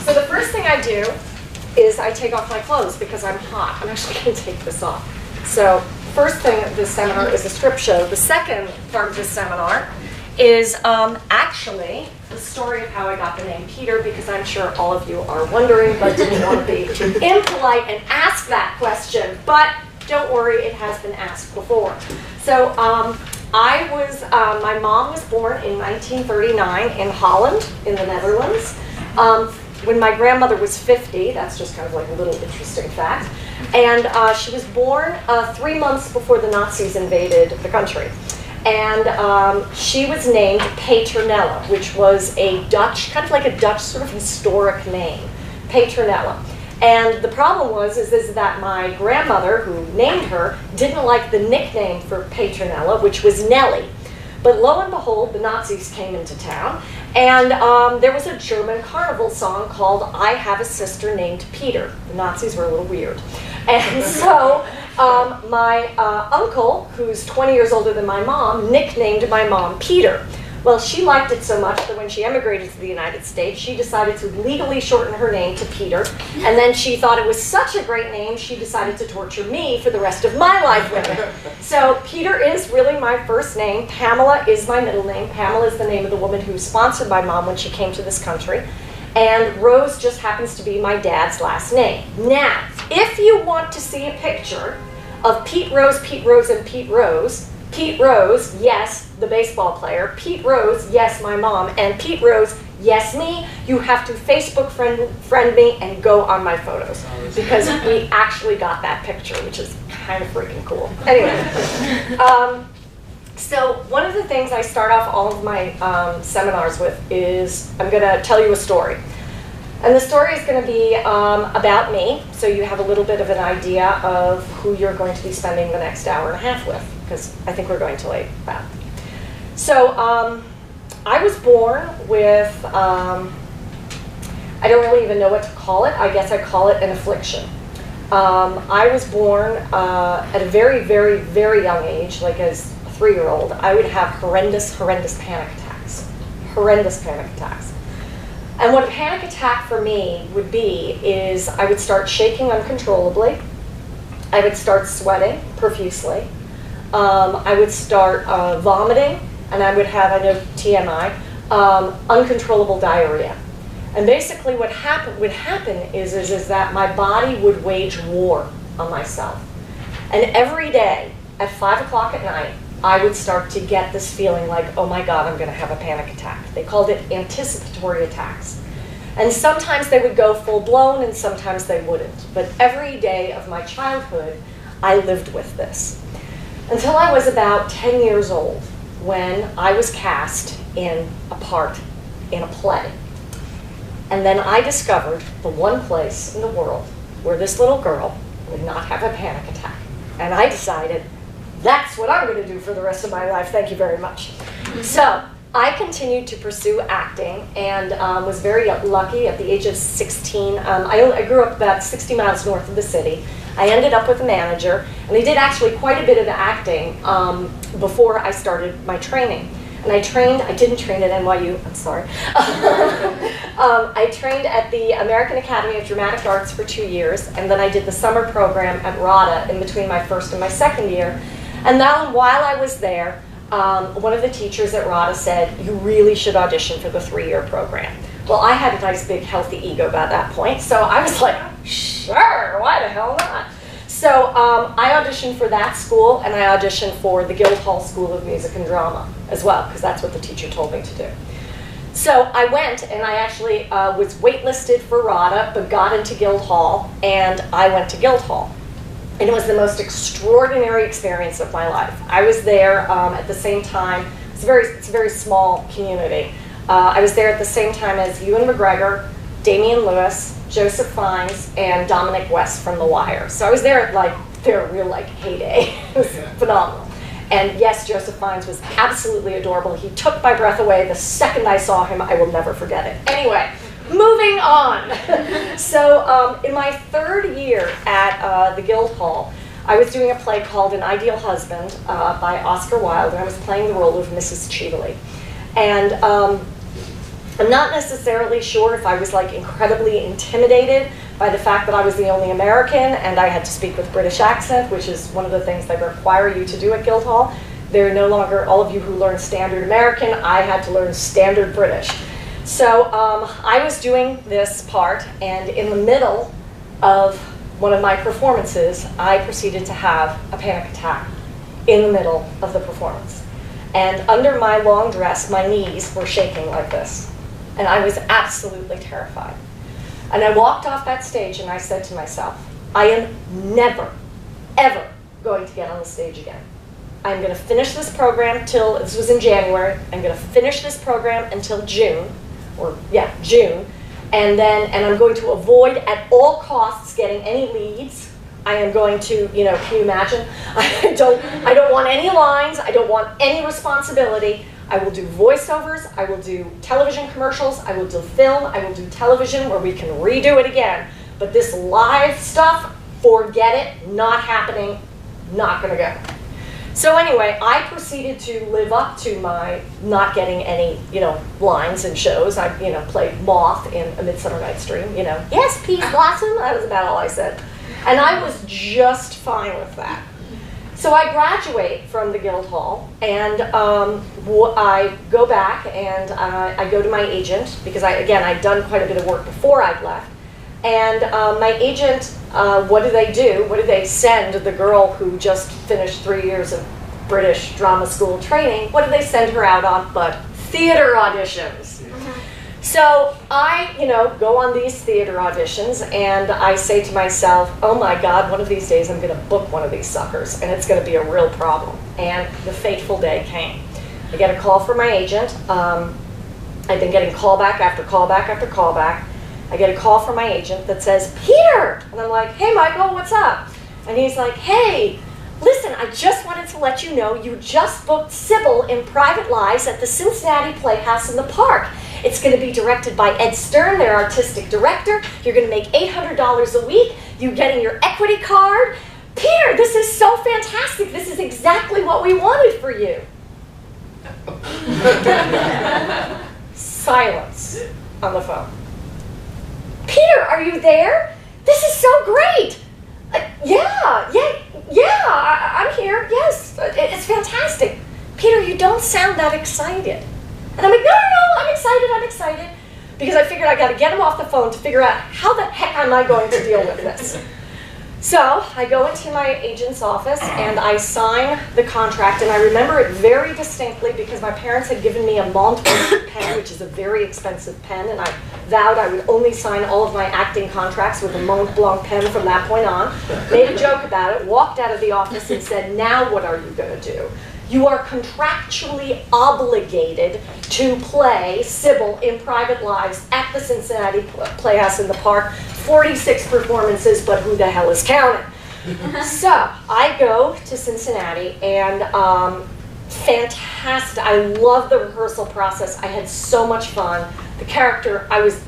So the first thing I do is I take off my clothes because I'm hot. I'm actually going to take this off. So first thing of this seminar is a strip show. The second part of this seminar is actually the story of how I got the name Peter, because I'm sure all of you are wondering but didn't want to be impolite and ask that question. But don't worry, it has been asked before. So my mom was born in 1939 in Holland, in the Netherlands. When my grandmother was 50, that's just kind of like a little interesting fact. And she was born 3 months before the Nazis invaded the country. And she was named Petronella, which was a Dutch, kind of like a Dutch sort of historic name, Petronella. And the problem is that my grandmother, who named her, didn't like the nickname for Petronella, which was Nellie. But lo and behold, the Nazis came into town, and there was a German carnival song called I Have a Sister Named Peter. The Nazis were a little weird. And so my uncle, who's 20 years older than my mom, nicknamed my mom Peter. Well, she liked it so much that when she emigrated to the United States, she decided to legally shorten her name to Peter. And then she thought it was such a great name, she decided to torture me for the rest of my life with it. So Peter is really my first name. Pamela is my middle name. Pamela is the name of the woman who sponsored my mom when she came to this country. And Rose just happens to be my dad's last name. Now, if you want to see a picture of Pete Rose, and Pete Rose, Pete Rose, yes, the baseball player, Pete Rose, yes, my mom, and Pete Rose, yes, me, you have to Facebook friend me and go on my photos, because we actually got that picture, which is kind of freaking cool. Anyway, so one of the things I start off all of my seminars with is I'm going to tell you a story. And the story is going to be about me, so you have a little bit of an idea of who you're going to be spending the next hour and a half with, because I think we're going to like that. So I was born with, I don't really even know what to call it. I guess I call it an affliction. I was born at a very, very, very young age, like as a 3-year-old. I would have horrendous panic attacks. Horrendous panic attacks. And what a panic attack for me would be is I would start shaking uncontrollably. I would start sweating profusely. I would start vomiting, and I would have, I know TMI, uncontrollable diarrhea. And basically what would happen is that my body would wage war on myself. And every day at 5 o'clock at night, I would start to get this feeling like, oh my God, I'm going to have a panic attack. They called it anticipatory attacks. And sometimes they would go full blown and sometimes they wouldn't. But every day of my childhood, I lived with this. Until I was about 10 years old, when I was cast in a part in a play. And then I discovered the one place in the world where this little girl would not have a panic attack. And I decided, that's what I'm going to do for the rest of my life. Thank you very much. So I continued to pursue acting and was very lucky at the age of 16. I grew up about 60 miles north of the city. I ended up with a manager, and I did actually quite a bit of acting before I started my training. And I didn't train at NYU, I'm sorry. I trained at the American Academy of Dramatic Arts for 2 years, and then I did the summer program at RADA in between my first and my second year. And then while I was there, one of the teachers at RADA said, you really should audition for the 3-year program. Well, I had a nice big healthy ego by that point, so I was like, sure, why the hell not? So I auditioned for that school, and I auditioned for the Guildhall School of Music and Drama as well, because that's what the teacher told me to do. So I went, and I actually was waitlisted for RADA, but got into Guildhall, and I went to Guildhall. And it was the most extraordinary experience of my life. I was there at the same time. It's a very small community. I was there at the same time as Ewan McGregor, Damian Lewis, Joseph Fiennes, and Dominic West from The Wire. So I was there at like their real like heyday. It was phenomenal. And yes, Joseph Fiennes was absolutely adorable. He took my breath away the second I saw him. I will never forget it. Anyway, moving on. So in my 3rd year at the Guildhall, I was doing a play called An Ideal Husband by Oscar Wilde, and I was playing the role of Mrs. Cheveley. And I'm not necessarily sure if I was like incredibly intimidated by the fact that I was the only American and I had to speak with British accent, which is one of the things they require you to do at Guildhall. They're no longer, all of you who learn standard American, I had to learn standard British. So I was doing this part, and in the middle of one of my performances, I proceeded to have a panic attack in the middle of the performance. And under my long dress, my knees were shaking like this. And I was absolutely terrified. And I walked off that stage and I said to myself, I am never, ever going to get on the stage again. I'm going to finish this program till, this was in January, I'm going to finish this program until June, June, and I'm going to avoid at all costs getting any leads. I am going to, can you imagine? I don't want any lines, I don't want any responsibility. I will do voiceovers, I will do television commercials, I will do film, I will do television where we can redo it again. But this live stuff, forget it, not happening, not gonna go. So anyway, I proceeded to live up to my not getting any, lines and shows. I, played Moth in A Midsummer Night's Dream, yes, peas blossom, that was about all I said. And I was just fine with that. So I graduate from the Guildhall, and I go back and I go to my agent, because I'd done quite a bit of work before I'd left. And my agent, what do they do? What do they send the girl who just finished 3 years of British drama school training? What do they send her out on but theater auditions? So I, go on these theater auditions, and I say to myself, oh my God, one of these days I'm going to book one of these suckers, and it's going to be a real problem. And the fateful day came. I get a call from my agent. I've been getting callback after callback after callback. I get a call from my agent that says, Peter! And I'm like, hey Michael, what's up? And he's like, hey, listen, I just wanted to let you know you just booked Sybil in Private Lives at the Cincinnati Playhouse in the Park. It's going to be directed by Ed Stern, their artistic director. You're going to make $800 a week. You're getting your equity card. Peter, this is so fantastic. This is exactly what we wanted for you. Silence on the phone. Peter, are you there? This is so great. I'm here. Yes, it's fantastic. Peter, you don't sound that excited. And I'm like, no, I'm excited. Because I figured I got to get him off the phone to figure out how the heck am I going to deal with this. So I go into my agent's office and I sign the contract, and I remember it very distinctly because my parents had given me a Mont Blanc pen, which is a very expensive pen, and I vowed I would only sign all of my acting contracts with a Mont Blanc pen from that point on. Made a joke about it, walked out of the office and said, now what are you going to do? You are contractually obligated to play Sybil in Private Lives at the Cincinnati Playhouse in the Park. 46 performances, but who the hell is counting? So I go to Cincinnati, and fantastic. I love the rehearsal process. I had so much fun. The character, I was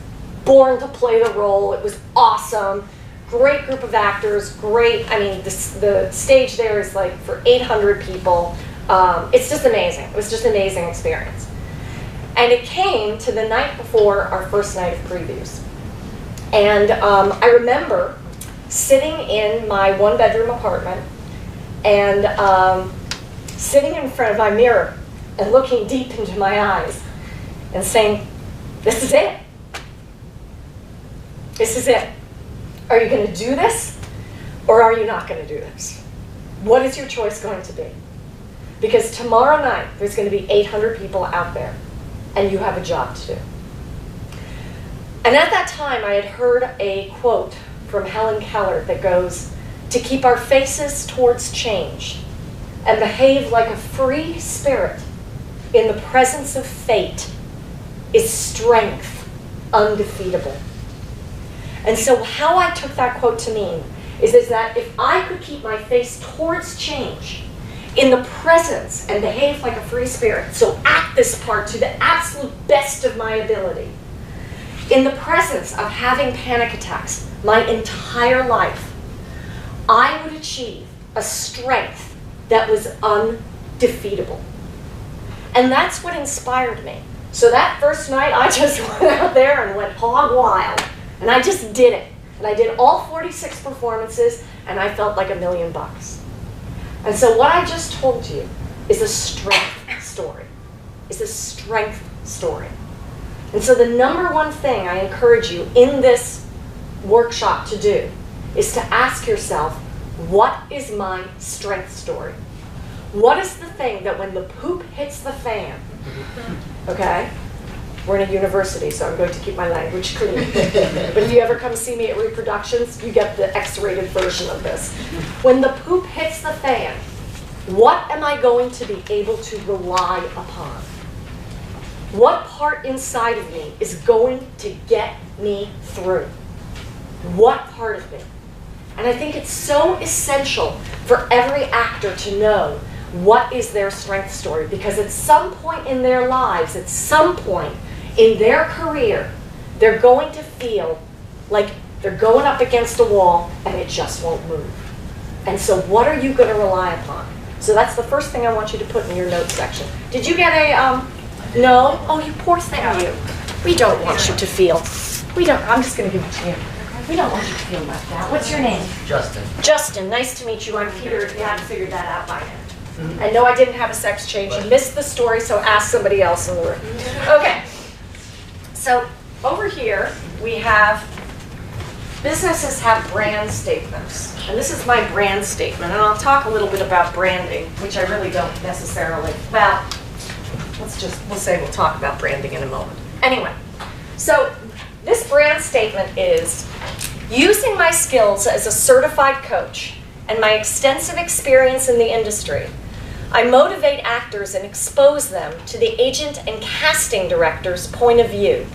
born to play the role. It was awesome. Great group of actors, great. I mean, the stage there is like for 800 people. It's just amazing. It was just an amazing experience. And it came to the night before our first night of previews. And I remember sitting in my one-bedroom apartment and sitting in front of my mirror and looking deep into my eyes and saying, this is it. This is it. Are you going to do this, or are you not going to do this? What is your choice going to be? Because tomorrow night, there's going to be 800 people out there, and you have a job to do. And at that time, I had heard a quote from Helen Keller that goes, to keep our faces towards change and behave like a free spirit in the presence of fate is strength undefeatable. And so how I took that quote to mean is that if I could keep my face towards change in the presence and behave like a free spirit, so act this part to the absolute best of my ability, in the presence of having panic attacks my entire life, I would achieve a strength that was undefeatable. And that's what inspired me. So that first night, I just went out there and went hog wild. And I just did it. And I did all 46 performances, and I felt like $1 million. And so what I just told you is a strength story. It's a strength story. And so the number one thing I encourage you in this workshop to do is to ask yourself, what is my strength story? What is the thing that when the poop hits the fan, okay? We're in a university, so I'm going to keep my language clean. But if you ever come see me at reproductions, you get the X-rated version of this. When the poop hits the fan, what am I going to be able to rely upon? What part inside of me is going to get me through? What part of me? And I think it's so essential for every actor to know what is their strength story, because at some point in their lives, at some point in their career, they're going to feel like they're going up against a wall and it just won't move. And so what are you going to rely upon? So that's the first thing I want you to put in your notes section. Did you get a, no? Oh, you poor thing, you. We don't want you to feel, I'm just going to give it to you. We don't want you to feel left out. What's your name? Justin. Justin, nice to meet you. I'm Peter, if you haven't figured that out by now. I know I didn't have a sex change. You missed the story, so ask somebody else in the room. Okay. So over here, we have, businesses have brand statements. And this is my brand statement. And I'll talk a little bit about branding, which I really don't necessarily, well, we'll say we'll talk about branding in a moment. Anyway, so this brand statement is, using my skills as a certified coach and my extensive experience in the industry, I motivate actors and expose them to the agent and casting director's point of view,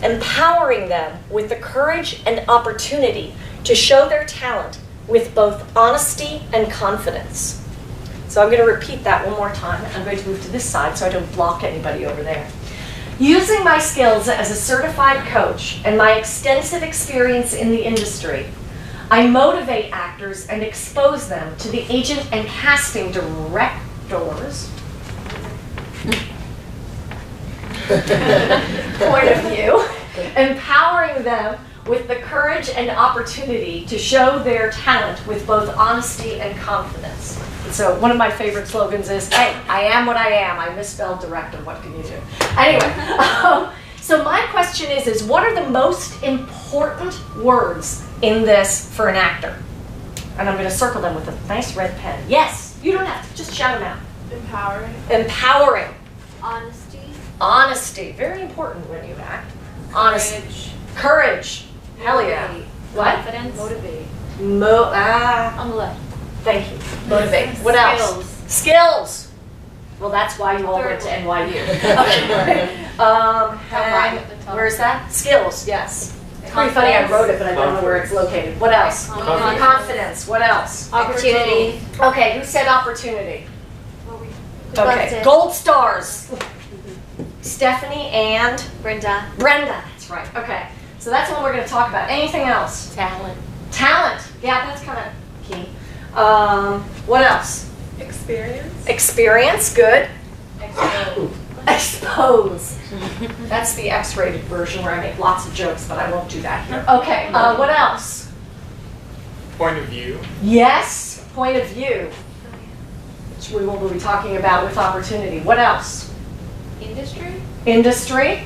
empowering them with the courage and opportunity to show their talent with both honesty and confidence. So I'm going to repeat that one more time. I'm going to move to this side so I don't block anybody over there. Using my skills as a certified coach and my extensive experience in the industry, I motivate actors and expose them to the agent and casting directors' point of view, empowering them with the courage and opportunity to show their talent with both honesty and confidence. So one of my favorite slogans is, hey, I am what I am. I misspelled director. What can you do? Anyway, so my question is what are the most important words in this for an actor? And I'm going to circle them with a nice red pen. Yes, you don't have to. Just shout them out. Empowering. Empowering. Honesty. Honesty. Very important when you act. Honesty. Courage. Hell yeah. What? Confidence. Motivate. On the left. Thank you. Motivate. What else? Skills. Well, that's why you all went to NYU. Okay. Where's that? Skills, yes. It's pretty funny I wrote it, but I don't know where it's located. What else? Confidence. What else? Opportunity. Okay, who said opportunity? Okay, it. gold stars. Stephanie and? Brenda. Brenda, that's right. Okay, so that's what we're going to talk about. Anything else? Talent. Talent. Yeah, that's kind of key. What else? Experience. Experience, good. Expose. Expose. That's the X-rated version where I make lots of jokes, but I won't do that here. Okay, what else? Point of view. Yes, point of view, which we will be talking about with opportunity. What else? Industry. Industry.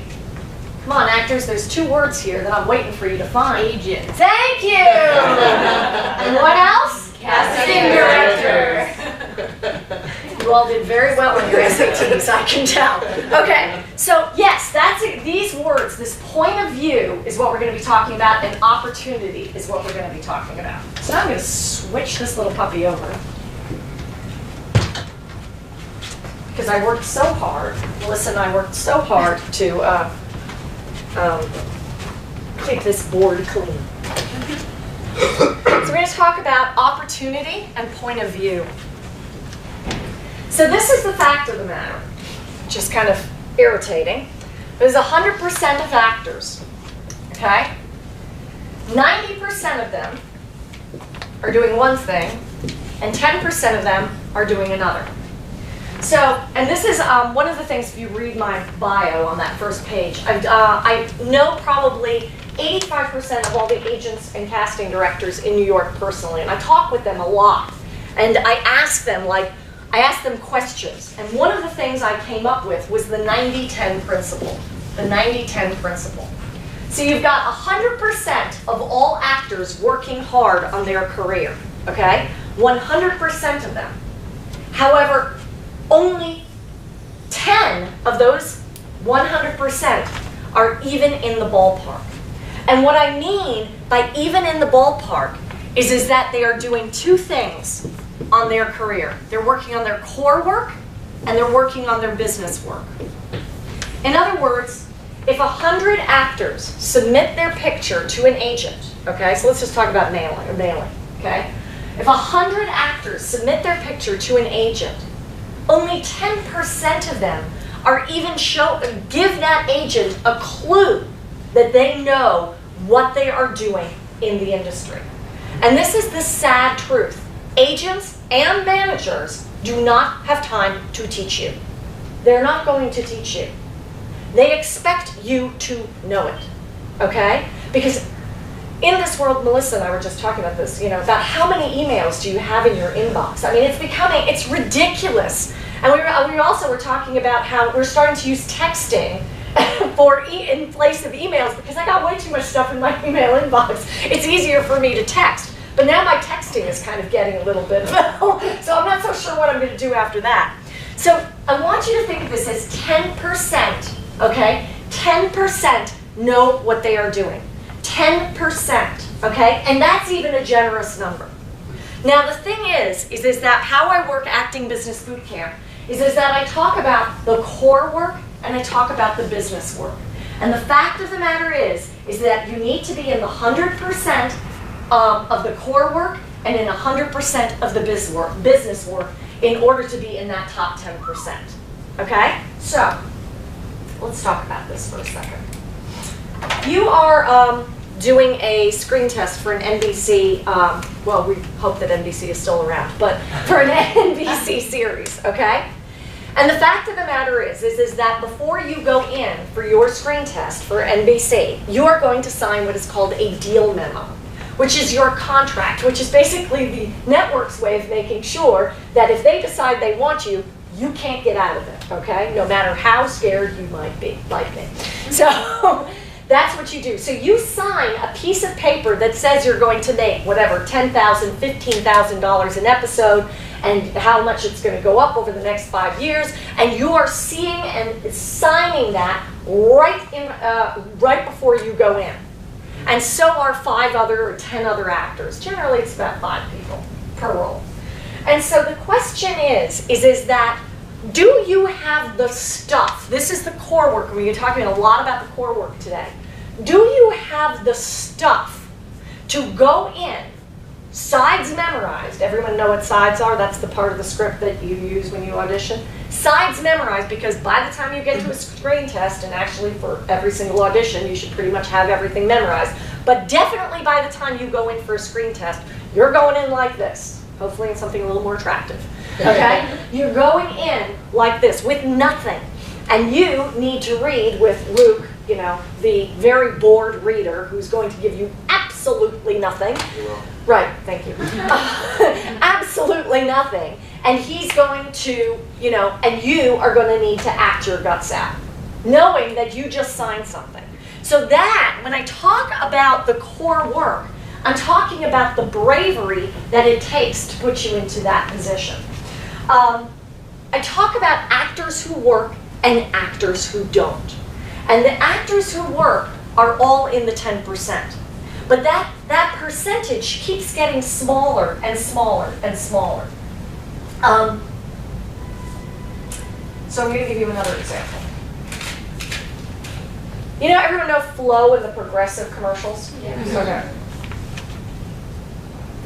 Come on, actors, there's 2 words here that I'm waiting for you to find. Agent. Thank you! And what else? Casting director. You all did very well on your SATs, I can tell. Okay, so yes, that's it. These words, this point of view is what we're going to be talking about, and opportunity is what we're going to be talking about. So now I'm going to switch this little puppy over. Because I worked so hard, Melissa and I worked so hard to keep this board clean. So we're going to talk about opportunity and point of view. So this is the fact of the matter, which is kind of irritating. There's 100% of actors, okay? 90% of them are doing one thing, and 10% of them are doing another. So, and this is one of the things, if you read my bio on that first page, I know probably 85% of all the agents and casting directors in New York personally, and I talk with them a lot. And I ask them questions. And one of the things I came up with was the 90-10 principle. The 90-10 principle. So you've got 100% of all actors working hard on their career, okay? 100% of them. However, only 10 of those 100% are even in the ballpark. And what I mean by even in the ballpark is that they are doing two things on their career. They're working on their core work and they're working on their business work. In other words, if 100 actors submit their picture to an agent, okay, so let's just talk about mailing, okay? If 100 actors submit their picture to an agent, only 10% of them are even give that agent a clue that they know what they are doing in the industry. And this is the sad truth. Agents and managers do not have time to teach you. They're not going to teach you. They expect you to know it, okay? Because in this world, Melissa and I were just talking about this, about how many emails do you have in your inbox? I mean, it's ridiculous. And we also were talking about how we're starting to use texting in place of emails because I got way too much stuff in my email inbox. It's easier for me to text. But now my texting is kind of getting a little bit, so I'm not so sure what I'm going to do after that. So I want you to think of this as 10%, okay? 10% know what they are doing. 10%, okay? And that's even a generous number. Now the thing is that how I work Acting Business Boot Camp is that I talk about the core work and I talk about the business work. And the fact of the matter is that you need to be in the 100% of the core work and in 100% of the business work in order to be in that top 10%. Okay? So, let's talk about this for a second. You are doing a screen test for an NBC, well, we hope that NBC is still around, but for an NBC series, okay? And the fact of the matter is that before you go in for your screen test for NBC, you are going to sign what is called a deal memo, which is your contract, which is basically the network's way of making sure that if they decide they want you, you can't get out of it, okay? No matter how scared you might be, like me. So that's what you do. So you sign a piece of paper that says you're going to make whatever, $10,000, $15,000 an episode, and how much it's going to go up over the next 5 years, and you are seeing and signing that right before you go in. And so are 5 other or 10 other actors. Generally, it's about 5 people per role. And so the question is that do you have the stuff? This is the core work. We're talking a lot about the core work today. Do you have the stuff to go in, sides memorized? Everyone know what sides are? That's the part of the script that you use when you audition. Sides memorized, because by the time you get to a screen test, and actually for every single audition, you should pretty much have everything memorized. But definitely by the time you go in for a screen test, you're going in like this. Hopefully in something a little more attractive, okay? You're going in like this with nothing. And you need to read with Luke, the very bored reader who's going to give you absolutely nothing. You will. Right, thank you. Absolutely nothing. And he's going to, and you are going to need to act your guts out, knowing that you just signed something. So that, when I talk about the core work, I'm talking about the bravery that it takes to put you into that position. I talk about actors who work and actors who don't. And the actors who work are all in the 10%. But that percentage keeps getting smaller and smaller and smaller. So I'm going to give you another example. Everyone know Flo in the Progressive commercials? Yes. Okay.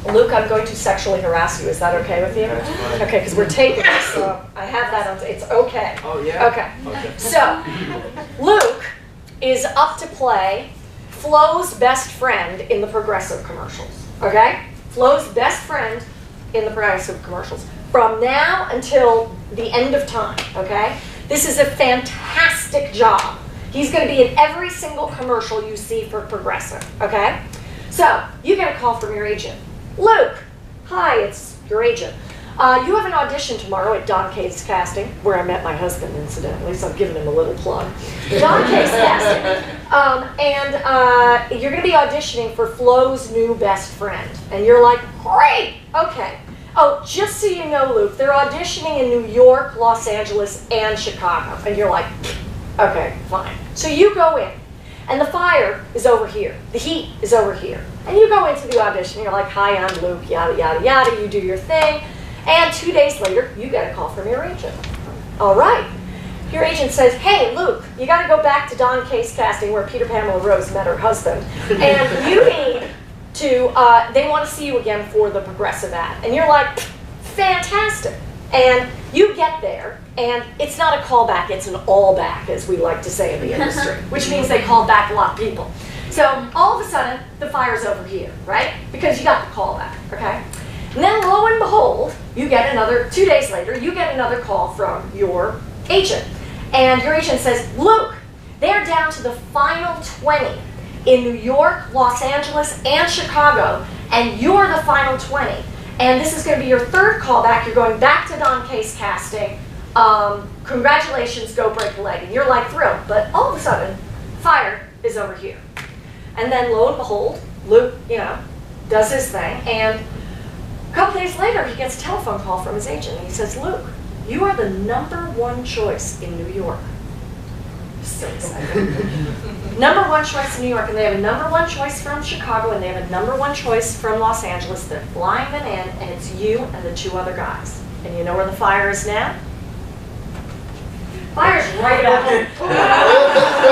Luke, I'm going to sexually harass you. Is that okay with you? That's fine. Okay, because we're taping this, so I have that on. It's okay. Oh, yeah? Okay. So, Luke is up to play Flo's best friend in the Progressive commercials. Okay? Flo's best friend in the Progressive commercials. From now until the end of time, okay? This is a fantastic job. He's going to be in every single commercial you see for Progressive, okay? So, you get a call from your agent. Luke, hi, it's your agent. You have an audition tomorrow at Don K's Casting, where I met my husband, incidentally, so I'm giving him a little plug. Don K's Casting. And you're going to be auditioning for Flo's new best friend. And you're like, great, okay. Oh, just so you know, Luke, they're auditioning in New York, Los Angeles, and Chicago. And you're like, okay, fine. So you go in, and the fire is over here. The heat is over here. And you go into the audition, you're like, hi, I'm Luke, yada, yada, yada. You do your thing. And 2 days later, you get a call from your agent. All right. Your agent says, hey, Luke, you got to go back to Don K's Casting where Pamela Rose met her husband. And you need to, they want to see you again for the Progressive ad. And you're like, fantastic. And you get there, and it's not a callback, it's an all-back, as we like to say in the industry, which means they call back a lot of people. So all of a sudden, the fire's over here, right? Because you got the callback, okay? And then lo and behold, you get another, 2 days later, you get another call from your agent. And your agent says, Luke, they're down to the final 20 in New York, Los Angeles, and Chicago, and you're the final 20. And this is going to be your third callback. You're going back to Don K's Casting. Congratulations, go break a leg. And you're like thrilled. But all of a sudden, fire is over here. And then lo and behold, Luke, does his thing. And a couple days later, he gets a telephone call from his agent. And he says, Luke, you are the #1 choice in New York. So excited. #1 choice in New York, and they have a #1 choice from Chicago, and they have a #1 choice from Los Angeles. They're flying them in, and it's you and the 2 other guys. And you know where the fire is now? Fire's right up here.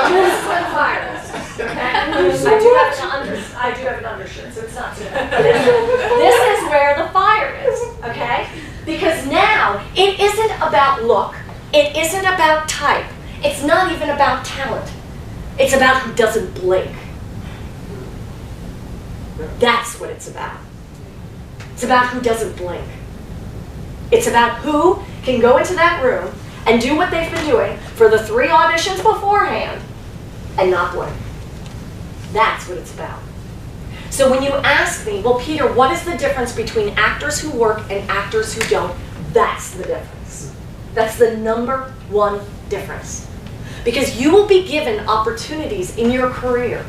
This is where the fire is. Okay? I do have an undershirt, so it's not too bad. This is where the fire is. Okay? Because now it isn't about look. It isn't about type. It's not even about talent. It's about who doesn't blink. That's what it's about. It's about who doesn't blink. It's about who can go into that room and do what they've been doing for the 3 auditions beforehand and not blink. That's what it's about. So when you ask me, well, Peter, what is the difference between actors who work and actors who don't? That's the difference. That's the #1 difference. Because you will be given opportunities in your career.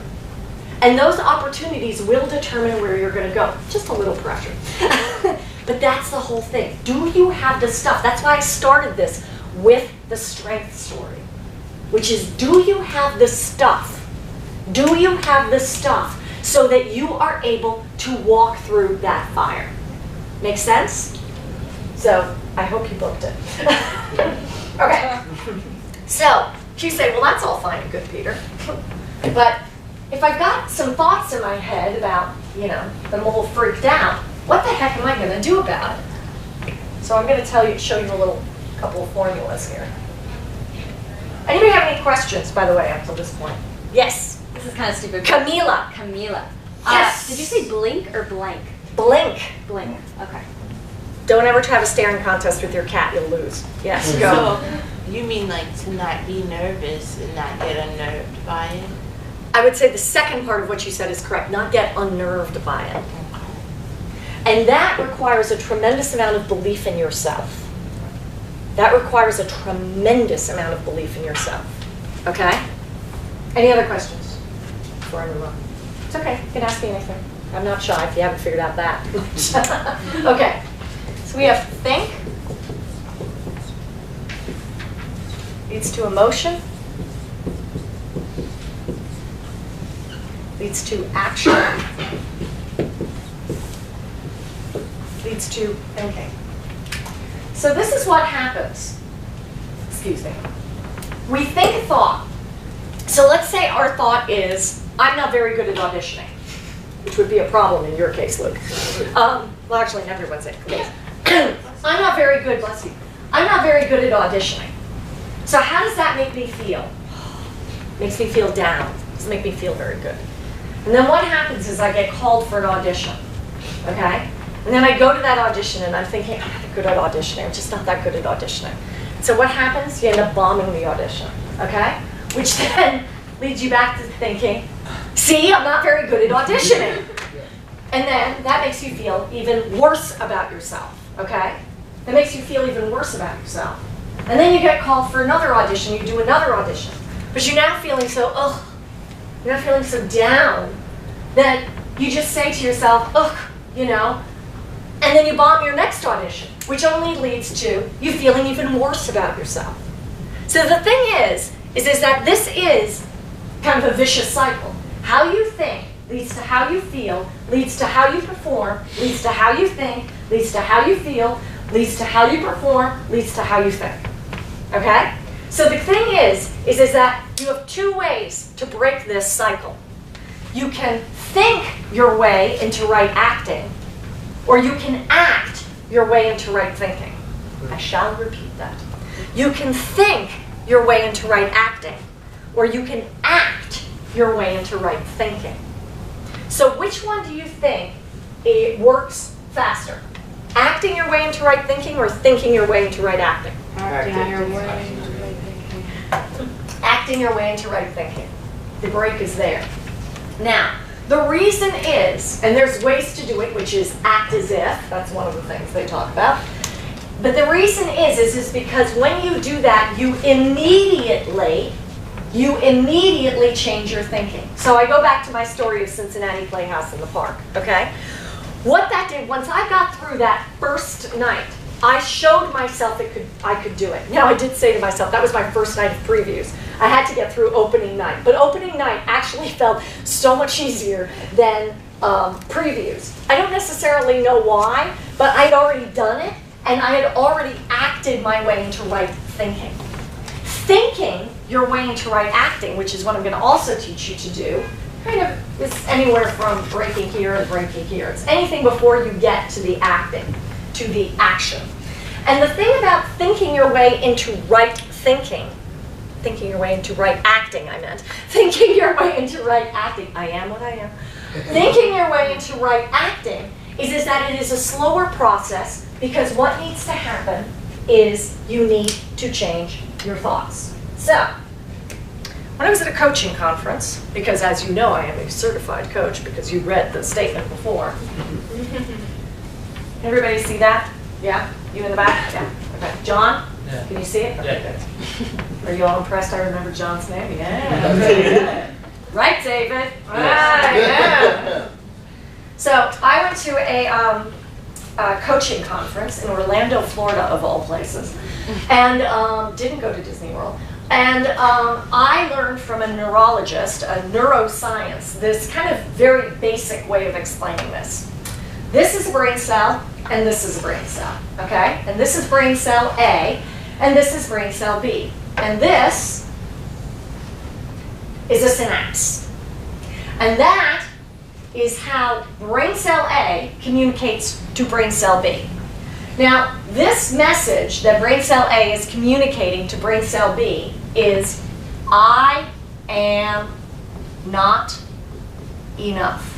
And those opportunities will determine where you're going to go. Just a little pressure. But that's the whole thing. Do you have the stuff? That's why I started this with the strength story. Which is, do you have the stuff? Do you have the stuff so that you are able to walk through that fire? Make sense? So, I hope you booked it. Okay. So, you say, well, that's all fine and good, Peter. But if I've got some thoughts in my head about, that I'm a little freaked out, what the heck am I going to do about it? So I'm going to show you a couple of formulas here. Anybody have any questions, by the way, up till this point? Yes. This is kind of stupid. Camila. Yes. Did you say blink or blank? Blink. Blink. Okay. Don't ever have a staring contest with your cat. You'll lose. Yes, go. So, you mean like to not be nervous and not get unnerved by it? I would say the second part of what you said is correct. Not get unnerved by it. And that requires a tremendous amount of belief in yourself. That requires a tremendous amount of belief in yourself. Okay? Any other questions before I move on? It's okay. You can ask me anything. I'm not shy if you haven't figured out that. Okay. So we have think. Leads to emotion. Leads to action. Leads to thinking. So this is what happens. Excuse me. We think thought. So let's say our thought is, I'm not very good at auditioning, which would be a problem in your case, Luke. Well, actually, in everyone's case. I'm not very good, bless you. I'm not very good at auditioning. So how does that make me feel? Makes me feel down. Doesn't make me feel very good. And then what happens is I get called for an audition, okay? And then I go to that audition and I'm thinking, I'm not good at auditioning. I'm just not that good at auditioning. So what happens? You end up bombing the audition, okay? Which then leads you back to thinking, see, I'm not very good at auditioning. And then that makes you feel even worse about yourself, okay? That makes you feel even worse about yourself. And then you get called for another audition, you do another audition. But you're now feeling so, ugh, you're not feeling so down that you just say to yourself, ugh, you know, and then you bomb your next audition, which only leads to you feeling even worse about yourself. So the thing is that this is kind of a vicious cycle. How you think leads to how you feel, leads to how you perform, leads to how you think, leads to how you feel, leads to how you perform, leads to how you think. Okay? So the thing is that you have two ways to break this cycle. You can think your way into right acting, or you can act your way into right thinking. I shall repeat that. You can think your way into right acting, or you can act your way into right thinking. So which one do you think it works faster? Acting your way into right thinking or thinking your way into right acting? Acting your way into right thinking. Acting your way into right thinking. The break is there. Now, the reason is, and there's ways to do it, which is act as if, that's one of the things they talk about. But the reason is because when you do that, you immediately change your thinking. So I go back to my story of Cincinnati Playhouse in the Park, okay? What that did, once I got through that first night, I showed myself I could do it. Now, I did say to myself, that was my first night of previews. I had to get through opening night. But opening night actually felt so much easier than previews. I don't necessarily know why, but I'd already done it, and I had already acted my way into right thinking. Thinking your way into right acting, which is what I'm going to also teach you to do, kind of is anywhere from breaking here and breaking here. It's anything before you get to the acting, to the action. And the thing about thinking your way into right thinking your way into right acting, thinking your way into right acting, I am what I am. Thinking your way into right acting is that it is a slower process, because what needs to happen is you need to change your thoughts. So, when I was at a coaching conference, because as you know I am a certified coach because you read the statement before. Everybody see that? Yeah? You in the back? Yeah. Okay. John? Yeah. Can you see it? Okay, Yeah. good. Are you all impressed I remember John's name? Yeah. Very good. Right, David? Right, yeah. So I went to a coaching conference in Orlando, Florida, of all places, and didn't go to Disney World. And I learned from a neurologist, a neuroscience, this kind of very basic way of explaining this. This is a brain cell, and this is a brain cell, okay? And this is brain cell A, and this is brain cell B. And this is a synapse. And that is how brain cell A communicates to brain cell B. Now, this message that brain cell A is communicating to brain cell B is, I am not enough.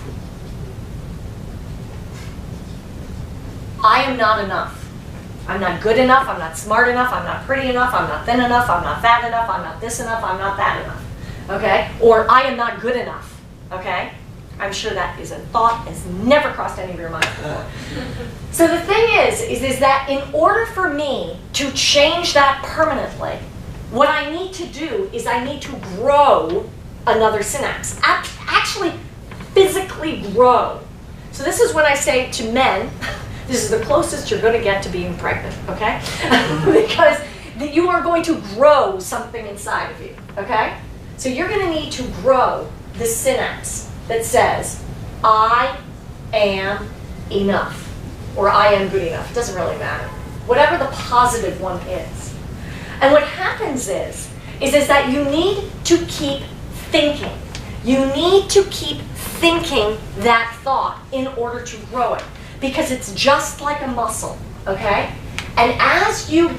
I am not enough. I'm not good enough, I'm not smart enough, I'm not pretty enough, I'm not thin enough, I'm not fat enough, I'm not this enough, I'm not that enough. Okay? Or I am not good enough. Okay? I'm sure that is a thought that's never crossed any of your minds before. So the thing is that in order for me to change that permanently, what I need to do is I need to grow another synapse. Actually, physically grow. So this is when I say to men, this is the closest you're going to get to being pregnant, okay? Because you are going to grow something inside of you, okay? So you're going to need to grow the synapse that says, I am enough, or I am good enough. It doesn't really matter. Whatever the positive one is. And what happens is that you need to keep thinking. You need to keep thinking that thought in order to grow it. Because it's just like a muscle, okay? And as you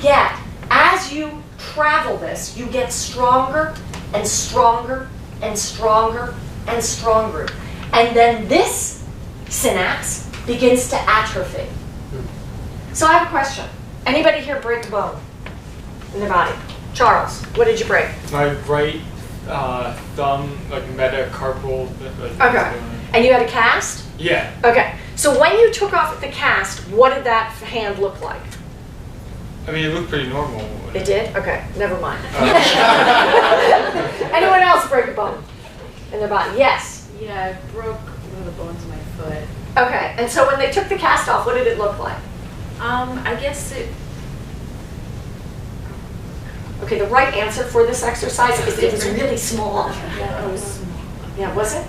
travel this, you get stronger and stronger and stronger and stronger. And then this synapse begins to atrophy. So I have a question. Anybody here break a bone in their body? Charles, what did you break? My right thumb, like metacarpal. Okay. And you had a cast? Yeah. Okay. So when you took off the cast, what did that hand look like? I mean, it looked pretty normal. It did? Okay, never mind. Anyone else break a bone in their body? Yes. Yeah, I broke one of the bones in my foot. Okay, and so when they took the cast off, what did it look like? I guess it. Okay, the right answer for this exercise is it was really small. Yeah, it was. Yeah, was it?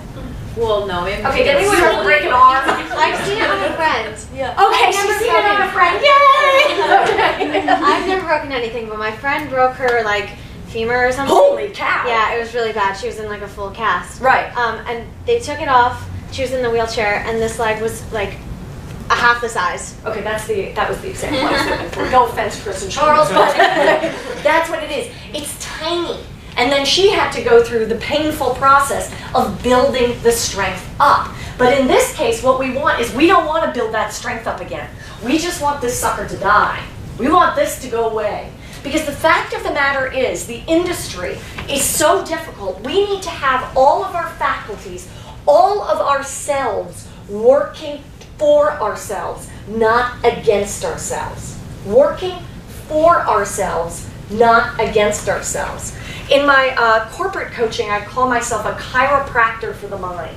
Well, no. Maybe Okay, did anyone ever break an arm? I've seen it on a friend. Yeah. Okay, she's seen it on a friend. Yay! Okay. I've never broken anything, but my friend broke her like femur or something. Holy cow! Yeah, it was really bad. She was in like a full cast. Right. And they took it off. She was in the wheelchair, and this leg was like a half the size. Okay, that was the example I was looking for. No offense, Chris and Charles, but that's what it is. It's tiny. And then she had to go through the painful process of building the strength up. But in this case, what we want is we don't want to build that strength up again. We just want this sucker to die. We want this to go away. Because the fact of the matter is, the industry is so difficult. We need to have all of our faculties, all of ourselves working for ourselves, not against ourselves. Working for ourselves, not against ourselves. In my corporate coaching, I call myself a chiropractor for the mind.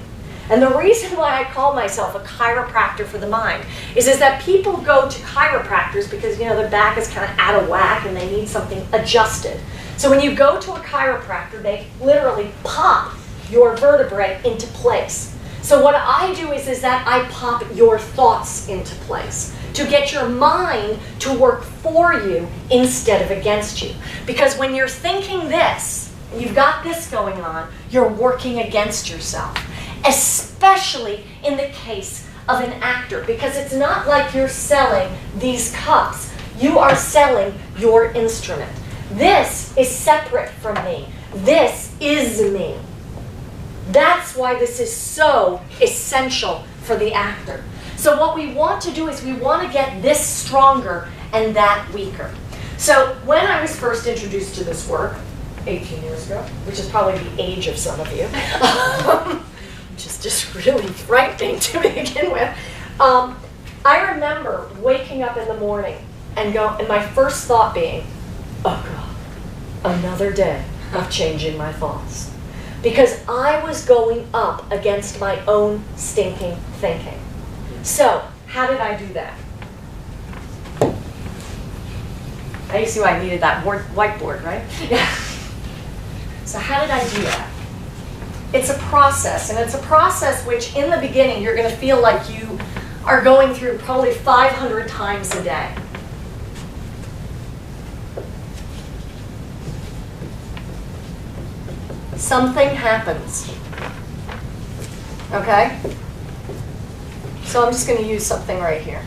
And the reason why I call myself a chiropractor for the mind is that people go to chiropractors because, you know, their back is kind of out of whack and they need something adjusted. So when you go to a chiropractor, they literally pop your vertebrae into place. So what I do is that I pop your thoughts into place to get your mind to work for you instead of against you. Because when you're thinking this, you've got this going on, you're working against yourself. Especially in the case of an actor, because it's not like you're selling these cups. You are selling your instrument. This is separate from me. This is me. That's why this is so essential for the actor. So what we want to do is we want to get this stronger and that weaker. So when I was first introduced to this work, 18 years ago, which is probably the age of some of you, which is just really frightening to begin with, I remember waking up in the morning and my first thought being, oh God, another day of changing my thoughts. Because I was going up against my own stinking thinking. So, how did I do that? I see why I needed that whiteboard, right? Yeah. So how did I do that? It's a process, and it's a process which in the beginning you're going to feel like you are going through probably 500 times a day. Something happens. Okay? So I'm just going to use something right here.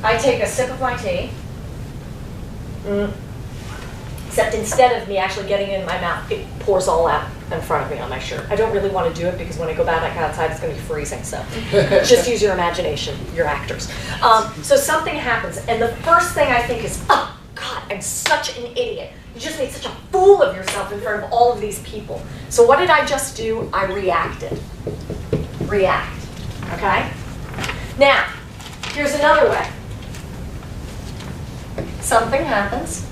I take a sip of my tea. Except instead of me actually getting it in my mouth, it pours all out in front of me on my shirt. I don't really want to do it because when I go back outside, it's going to be freezing. So just use your imagination, your actors. So something happens, and the first thing I think is, oh, God, I'm such an idiot. You just made such a fool of yourself in front of all of these people. So what did I just do? I reacted. React. Okay? Now, here's another way. Something happens.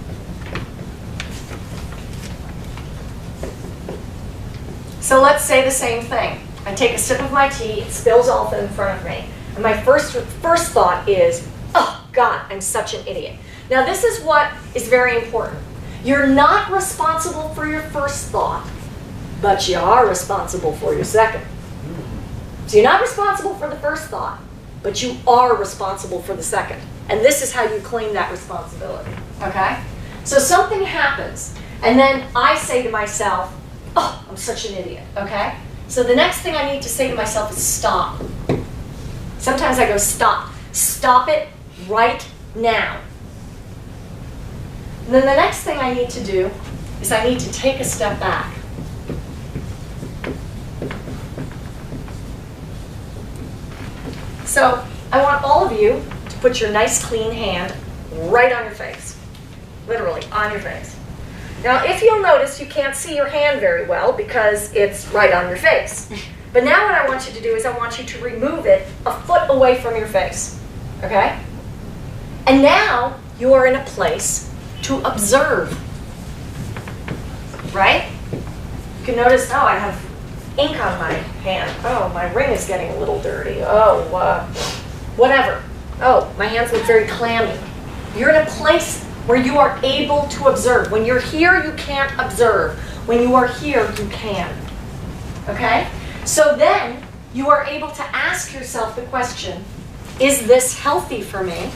So let's say the same thing. I take a sip of my tea, it spills all in front of me. And my first thought is, oh God, I'm such an idiot. Now this is what is very important. You're not responsible for your first thought, but you are responsible for your second. So you're not responsible for the first thought, but you are responsible for the second. And this is how you claim that responsibility, okay? So something happens, and then I say to myself, oh, I'm such an idiot, okay? So the next thing I need to say to myself is stop. Sometimes I go, stop. Stop it right now. And then the next thing I need to do is I need to take a step back. So I want all of you to put your nice clean hand right on your face. Literally, on your face. Now, if you'll notice, you can't see your hand very well because it's right on your face. But now what I want you to do is I want you to remove it a foot away from your face. Okay? And now you are in a place to observe. Right? You can notice, oh, I have ink on my hand. Oh, my ring is getting a little dirty. Oh, whatever. Oh, my hands look very clammy. You're in a place where you are able to observe. When you're here, you can't observe. When you are here, you can. Okay? So then, you are able to ask yourself the question, is this healthy for me?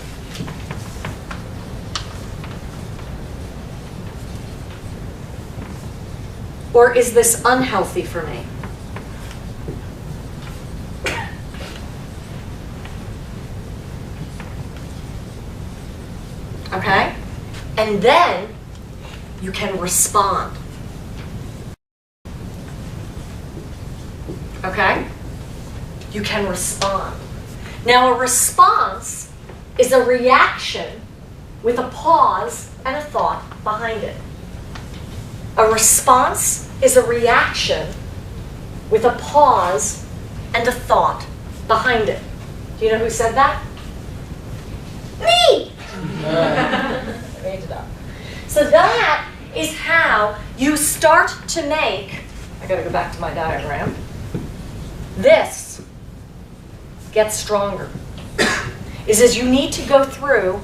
Or is this unhealthy for me? Okay? And then you can respond. Okay? You can respond. Now, a response is a reaction with a pause and a thought behind it. A response is a reaction with a pause and a thought behind it. Do you know who said that? Me! I made it up. So that is how you start to make, I gotta go back to my diagram, this gets stronger. Is as you need to go through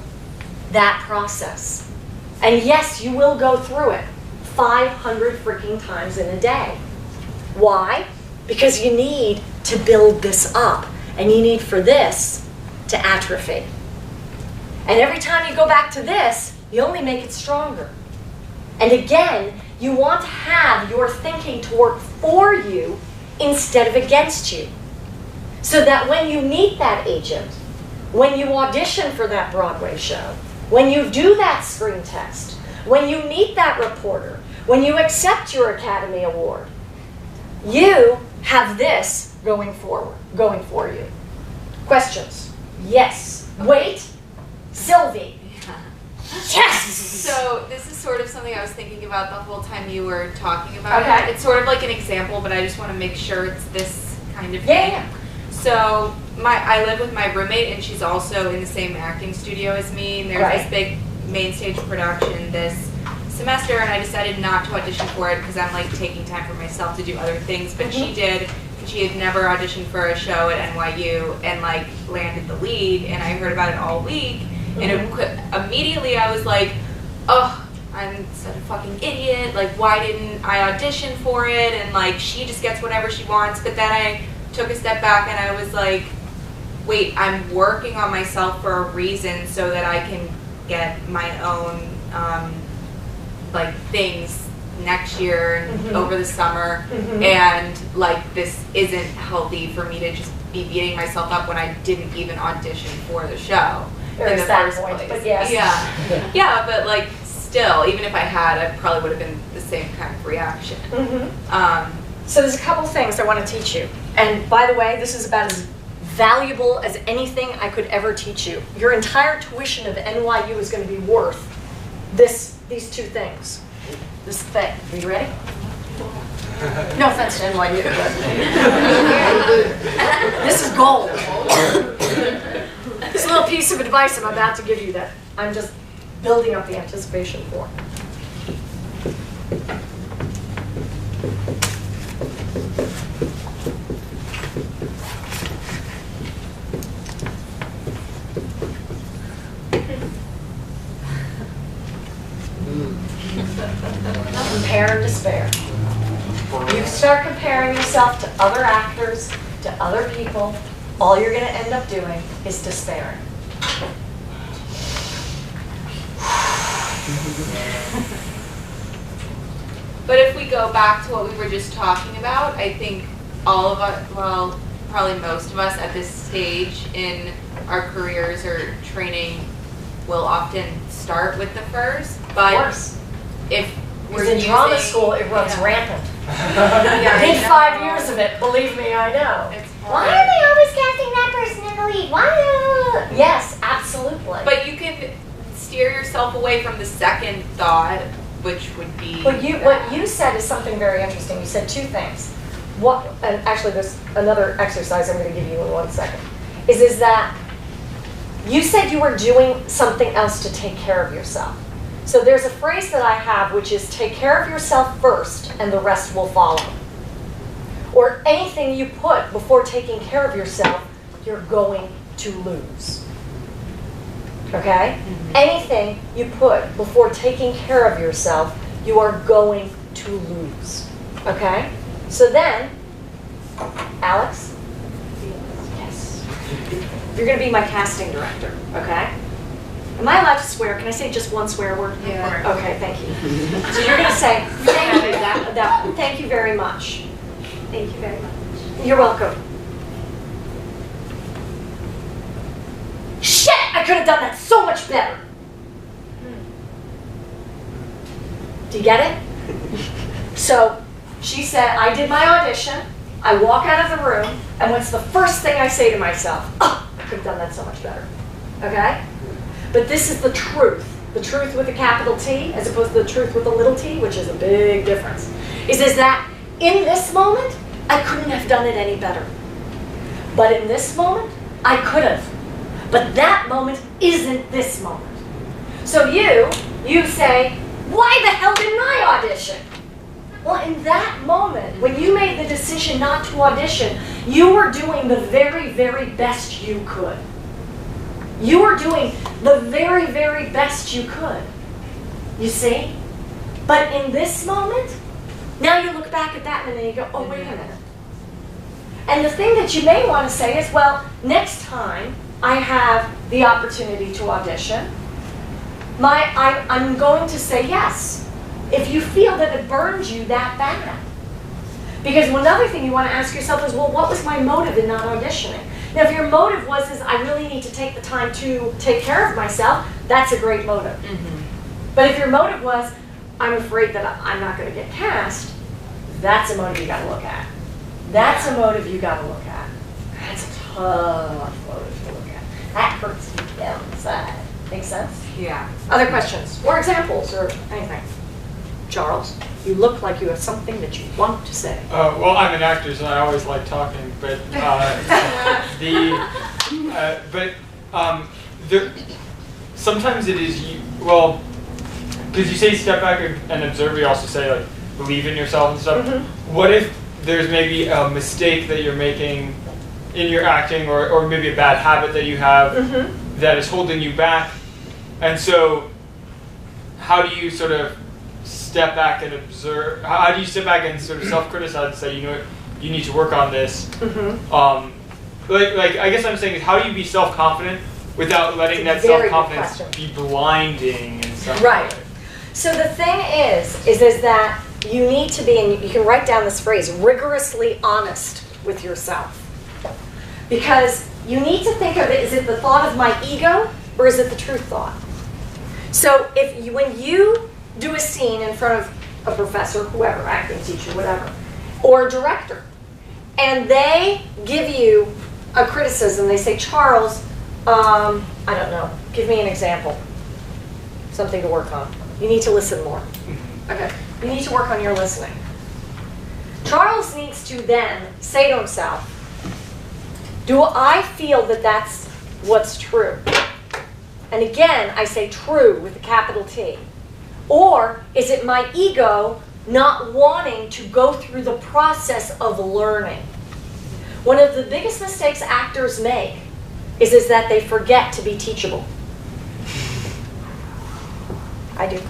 that process. And yes, you will go through it 500 freaking times in a day. Why? Because you need to build this up. And you need for this to atrophy. And every time you go back to this, you only make it stronger. And again, you want to have your thinking to work for you instead of against you. So that when you meet that agent, when you audition for that Broadway show, when you do that screen test, when you meet that reporter, when you accept your Academy Award, you have this going for you. Questions? Yes. Wait. Sylvie. Yes! So this is sort of something I was thinking about the whole time you were talking about Okay. it. It's sort of like an example, but I just want to make sure it's this kind of thing. Yeah. So I live with my roommate, and she's also in the same acting studio as me. And there's Right. this big main stage production this semester, and I decided not to audition for it because I'm like taking time for myself to do other things. But she did. And she had never auditioned for a show at NYU and like landed the lead. And I heard about it all week. And immediately I was like, oh, I'm such a fucking idiot. Like, why didn't I audition for it? And like, she just gets whatever she wants. But then I took a step back and I was like, wait, I'm working on myself for a reason so that I can get my own like things next year and over the summer. And like, this isn't healthy for me to just be beating myself up when I didn't even audition for the show. There's that point, but yes. Yeah, but like still, even if I had, I probably would have been the same kind of reaction. So there's a couple things I want to teach you. And by the way, this is about as valuable as anything I could ever teach you. Your entire tuition of NYU is going to be worth these two things. This thing. Are you ready? No offense to NYU. This is gold. This little piece of advice I'm about to give you that I'm just building up the anticipation for. Compare and despair. You start comparing yourself to other actors, to other people, all you're going to end up doing is despairing. But if we go back to what we were just talking about, I think all of us, well, probably most of us at this stage in our careers or training will often start with the first. But Of course. if we're Because in using, drama school, it runs rampant. Yeah, I did I 5 know. years of it, believe me, I know. It's Why are they always casting that person in the lead? Why? Yes, absolutely. But you can steer yourself away from the second thought, which would be. What you said is something very interesting. You said two things. And actually, there's another exercise I'm going to give you in 1 second. Is that you said you were doing something else to take care of yourself. So there's a phrase that I have, which is take care of yourself first, and the rest will follow. Or anything you put before taking care of yourself, you're going to lose. Okay? Mm-hmm. Anything you put before taking care of yourself, you are going to lose. Okay? So then, Alex? Yes. You're going to be my casting director, okay? Am I allowed to swear? Can I say just one swear word? Yeah. Okay, thank you. So you're going to say, thank you, thank you very much. Thank you very much. You're welcome. Shit! I could have done that so much better. Do you get it? So, she said, I did my audition, I walk out of the room, and what's the first thing I say to myself? Oh, I could have done that so much better. Okay? But this is the truth. The truth with a capital T, as opposed to the truth with a little t, which is a big difference. Is that in this moment, I couldn't have done it any better. But in this moment, I could have. But that moment isn't this moment. So you say, why the hell didn't I audition? Well, in that moment, when you made the decision not to audition, you were doing the very, very best you could. You were doing the very, very best you could. You see? But in this moment, now you look back at that and then you go, oh, wait a minute. And the thing that you may want to say is, well, next time I have the opportunity to audition, I'm going to say yes. If you feel that it burns you that bad. Because another thing you want to ask yourself is, well, what was my motive in not auditioning? Now, if your motive was, I really need to take the time to take care of myself, that's a great motive. Mm-hmm. But if your motive was, I'm afraid that I'm not going to get cast, that's a motive you got to look at. That's a motive you got to look at. That's a tough motive to look at. That hurts deep down inside. Make sense? Yeah. Other questions or examples or anything? Charles, you look like you have something that you want to say. Well, I'm an actor, so I always like talking, but sometimes it is because you say step back and observe. You also say like believe in yourself and stuff. Mm-hmm. What if there's maybe a mistake that you're making in your acting, or maybe a bad habit that you have mm-hmm. that is holding you back, and so how do you sort of step back and observe? How do you step back and sort of self-criticize and say, you know what, you need to work on this? Mm-hmm. I guess I'm saying is, how do you be self-confident without letting that self-confidence be blinding in some right. way? So the thing is that you need to be, and you can write down this phrase, rigorously honest with yourself. Because you need to think of it, is it the thought of my ego, or is it the truth thought? So when you do a scene in front of a professor, whoever, acting teacher, whatever, or a director, and they give you a criticism, they say, Charles, I don't know, give me an example, something to work on. You need to listen more. Okay, you need to work on your listening. Charles needs to then say to himself, do I feel that that's what's true? And again, I say true with a capital T. Or is it my ego not wanting to go through the process of learning? One of the biggest mistakes actors make is that they forget to be teachable. I do.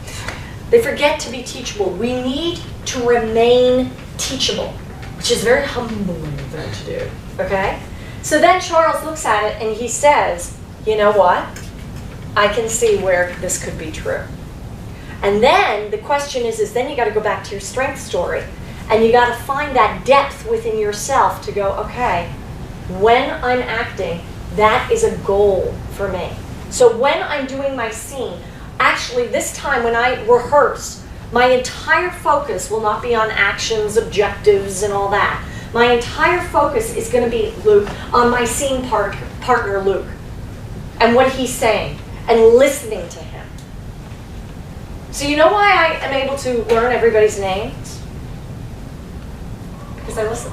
They forget to be teachable. We need to remain teachable, which is very humbling thing to do, okay? So then Charles looks at it and he says, you know what? I can see where this could be true. And then the question is then you got to go back to your strength story, and you got to find that depth within yourself to go, okay, when I'm acting, that is a goal for me. So when I'm doing my scene, actually this time when I rehearse, my entire focus will not be on actions, objectives, and all that. My entire focus is going to be, Luke, on my scene partner, Luke, and what he's saying, and listening to him. So you know why I am able to learn everybody's names? Because I listen.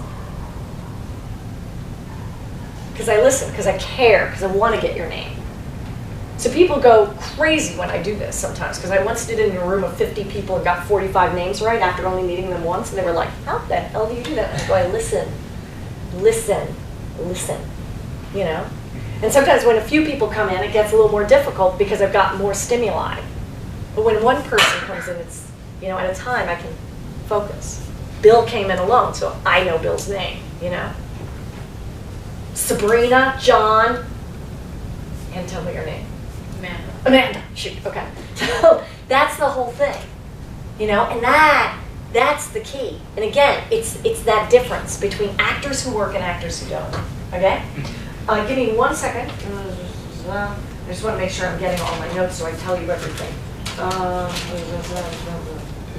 Because I listen, because I care, because I want to get your name. So people go crazy when I do this sometimes, because I once did it in a room of 50 people and got 45 names right after only meeting them once, and they were like, how the hell do you do that? And I go, I listen, you know? And sometimes when a few people come in, it gets a little more difficult because I've got more stimuli. But when one person comes in, it's, you know, at a time I can focus. Bill came in alone, so I know Bill's name, you know? Sabrina, John, and tell me your name. Amanda, shoot, okay. So that's the whole thing, you know, and that's the key. And again, it's that difference between actors who work and actors who don't, okay? Give me 1 second. I just want to make sure I'm getting all my notes so I tell you everything.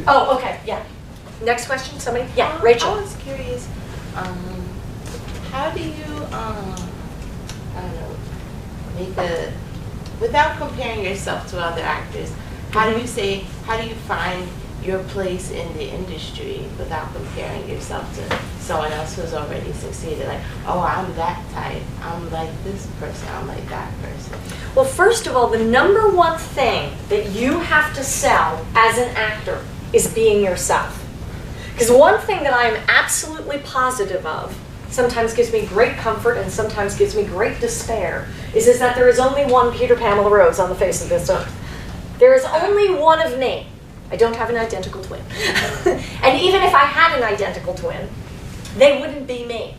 Oh, okay, yeah. Next question, somebody? Yeah, Rachel. I was curious, how do you, I don't know, make a, without comparing yourself to other actors, how do you find your place in the industry without comparing yourself to someone else who's already succeeded? Like, oh, I'm that type, I'm like this person, I'm like that person. Well, first of all, the number one thing that you have to sell as an actor is being yourself. Because one thing that I am absolutely positive of, sometimes gives me great comfort and sometimes gives me great despair, is that there is only one Peter Pamela Rose on the face of this earth. There is only one of me. I don't have an identical twin. And even if I had an identical twin, they wouldn't be me.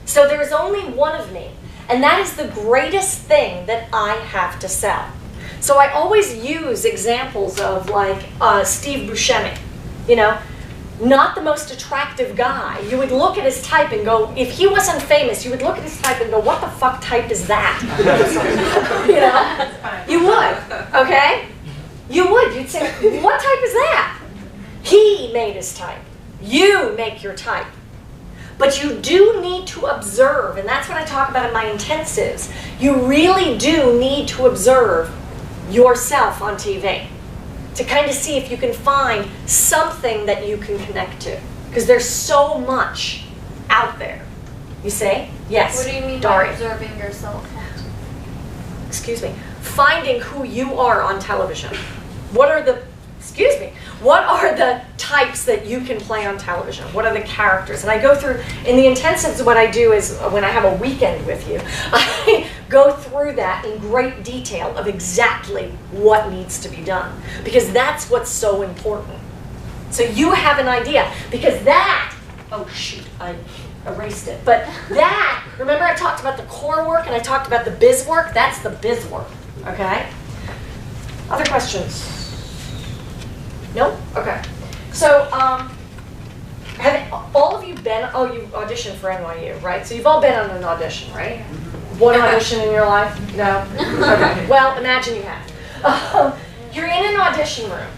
So there is only one of me. And that is the greatest thing that I have to sell. So I always use examples of like Steve Buscemi, you know, not the most attractive guy. You would look at his type and go, if he wasn't famous, you would look at his type and go, what the fuck type is that? You know? You would, okay? You would. You'd say, what type is that? He made his type. You make your type. But you do need to observe, and that's what I talk about in my intensives. You really do need to observe yourself on TV to kind of see if you can find something that you can connect to. Because there's so much out there. You say? Yes. What do you mean Daria. by observing yourself? Excuse me. Finding who you are on television. What are the, excuse me, what are the types that you can play on television? What are the characters? And I go through, in the intensives, what I do is, when I have a weekend with you, I go through that in great detail of exactly what needs to be done. Because that's what's so important. So you have an idea. Because that, oh shoot, I erased it. But that, remember I talked about the core work and I talked about the biz work? That's the biz work, okay? Other questions? No? Okay. So, have all of you been, oh, you auditioned for NYU, right? So you've all been on an audition, right? One audition in your life? No? Okay. Well, imagine you have. You're in an audition room,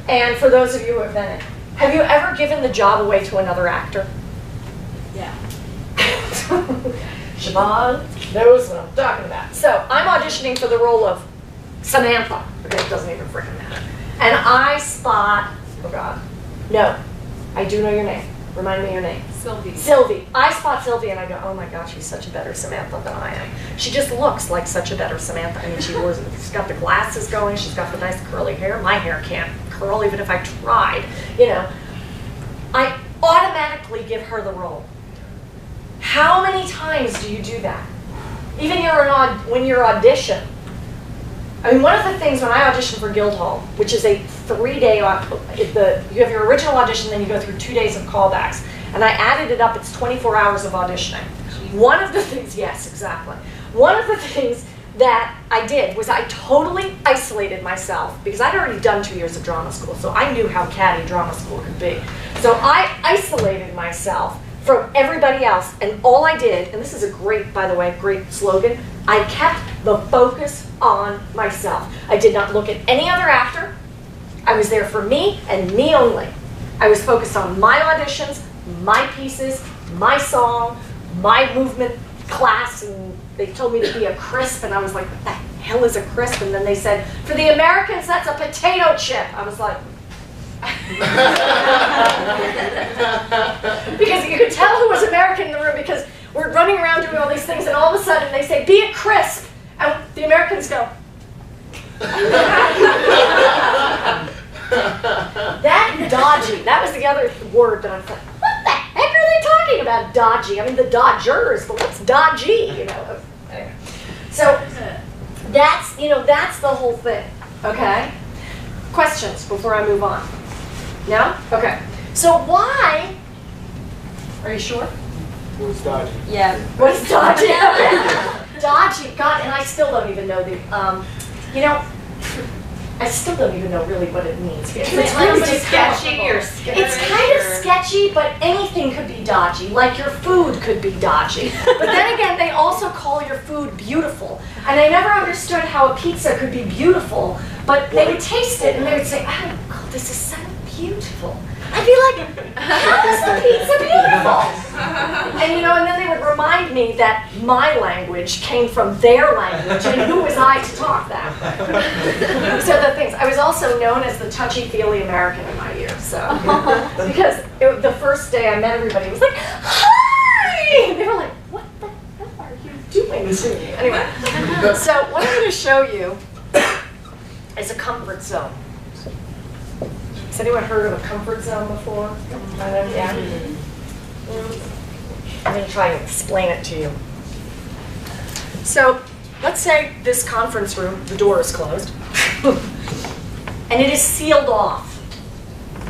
and for those of you who have been in, have you ever given the job away to another actor? Yeah. Siobhan knows what I'm talking about. So I'm auditioning for the role of Samantha. Okay, it doesn't even freaking matter. And I spot, oh God, no, I do know your name. Remind me your name. Sylvie. Sylvie. I spot Sylvie and I go, oh my God, she's such a better Samantha than I am. She just looks like such a better Samantha. I mean, she's got the glasses going, she's got the nice curly hair. My hair can't curl even if I tried, you know. I automatically give her the role. How many times do you do that? Even when you're audition. I mean, one of the things when I auditioned for Guildhall, which is a 3-day, you have your original audition, then you go through 2 days of callbacks, and I added it up, it's 24 hours of auditioning. One of the things, yes, exactly. One of the things that I did was I totally isolated myself, because I'd already done 2 years of drama school, so I knew how catty drama school could be. So I isolated myself from everybody else, and all I did, and this is a great, by the way, great slogan, I kept the focus on myself. I did not look at any other actor. I was there for me and me only. I was focused on my auditions, my pieces, my song, my movement class, and they told me to be a crisp, and I was like, what the hell is a crisp? And then they said, for the Americans, that's a potato chip. I was like, because you could tell who was American in the room because we're running around doing all these things, and all of a sudden they say, be a crisp, and the Americans go, that dodgy. That was the other word that I thought, what the heck are they talking about, dodgy? I mean, the Dodgers, but what's dodgy, you know? Anyway. So that's, that's the whole thing, okay? Questions before I move on? No? Okay. So why, are you sure? What's dodgy? Yeah. What is dodgy? Dodgy, God, and I still don't even know the, I still don't even know really what it means. Because it's really sketchy or It's kind of sketchy, but anything could be dodgy. Like your food could be dodgy. But then again, they also call your food beautiful. And I never understood how a pizza could be beautiful, but they would taste it and they would say, oh, God, this is so beautiful. I'd be like, how is the pizza beautiful? And and then they would remind me that my language came from their language, and who was I to talk that? So the things. I was also known as the touchy-feely American in my year, so. Because the first day I met everybody, it was like, hi! And they were like, what the hell are you doing to me? Anyway, so what I'm going to show you is a comfort zone. Has anyone heard of a comfort zone before? Yeah. I'm going to try and explain it to you. So let's say this conference room, the door is closed, and it is sealed off.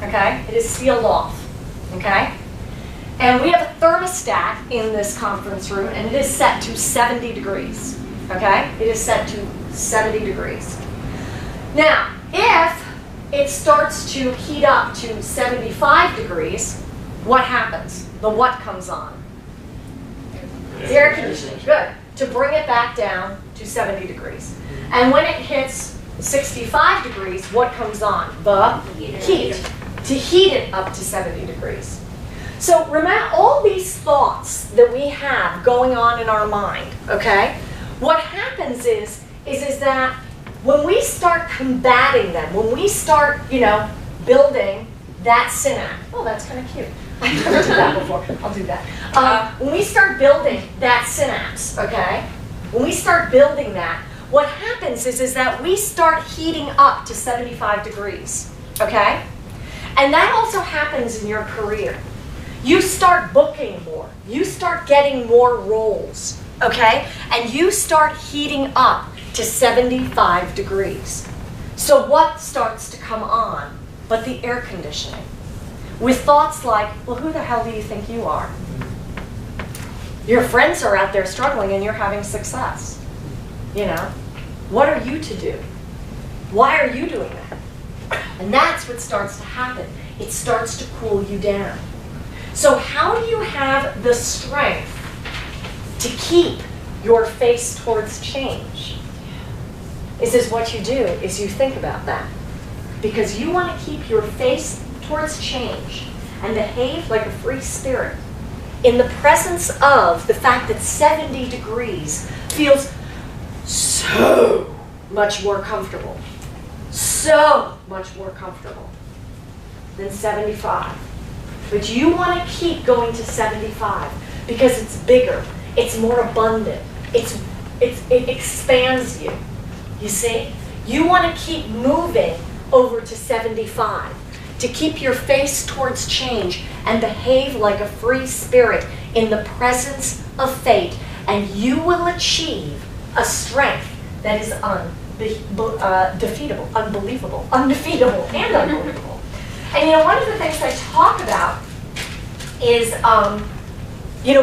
Okay? It is sealed off. Okay? And we have a thermostat in this conference room, and it is set to 70 degrees. Okay? It is set to 70 degrees. Now, if it starts to heat up to 75 degrees, what happens? The what comes on? The air conditioning. Good. To bring it back down to 70 degrees. And when it hits 65 degrees, what comes on? The heat. To heat it up to 70 degrees. So remember all these thoughts that we have going on in our mind, okay? What happens is that when we start combating them, when we start, building that synapse. Oh, that's kind of cute. I've never done that before. I'll do that. When we start building that synapse, okay? When we start building that, what happens is that we start heating up to 75 degrees, okay? And that also happens in your career. You start booking more. You start getting more roles, okay? And you start heating up to 75 degrees. So what starts to come on but the air conditioning? With thoughts like, well, who the hell do you think you are? Your friends are out there struggling and you're having success. What are you to do? Why are you doing that? And that's what starts to happen. It starts to cool you down. So how do you have the strength to keep your face towards change? Is what you do, is you think about that. Because you want to keep your face towards change and behave like a free spirit in the presence of the fact that 70 degrees feels so much more comfortable. So much more comfortable than 75. But you want to keep going to 75 because it's bigger, it's more abundant, it expands you. You see? You want to keep moving over to 75 to keep your face towards change and behave like a free spirit in the presence of fate, and you will achieve a strength that is undefeatable, unbelievable, undefeatable, and unbelievable. And one of the things I talk about is,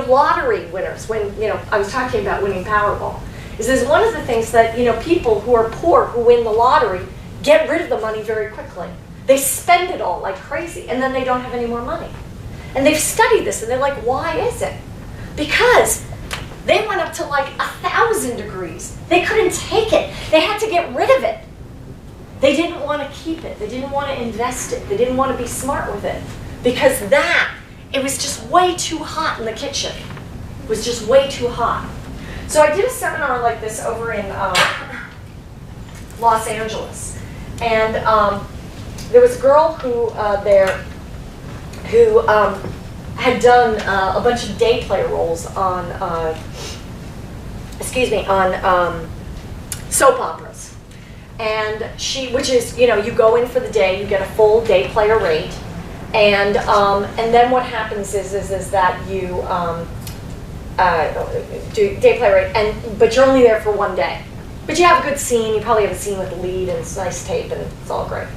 lottery winners. When I was talking about winning Powerball, is one of the things that people who are poor who win the lottery get rid of the money very quickly. They spend it all like crazy, and then they don't have any more money. And they've studied this, and they're like, why is it? Because they went up to like 1,000 degrees. They couldn't take it. They had to get rid of it. They didn't want to keep it. They didn't want to invest it. They didn't want to be smart with it. Because that it was just way too hot in the kitchen. It was just way too hot. So I did a seminar like this over in Los Angeles. And there was a girl who had done a bunch of day play roles on, soap operas. And which is, you go in for the day, you get a full day player rate. And then what happens is that you do day play rate, but you're only there for one day. But you have a good scene, you probably have a scene with the lead, and it's nice tape, and it's all great.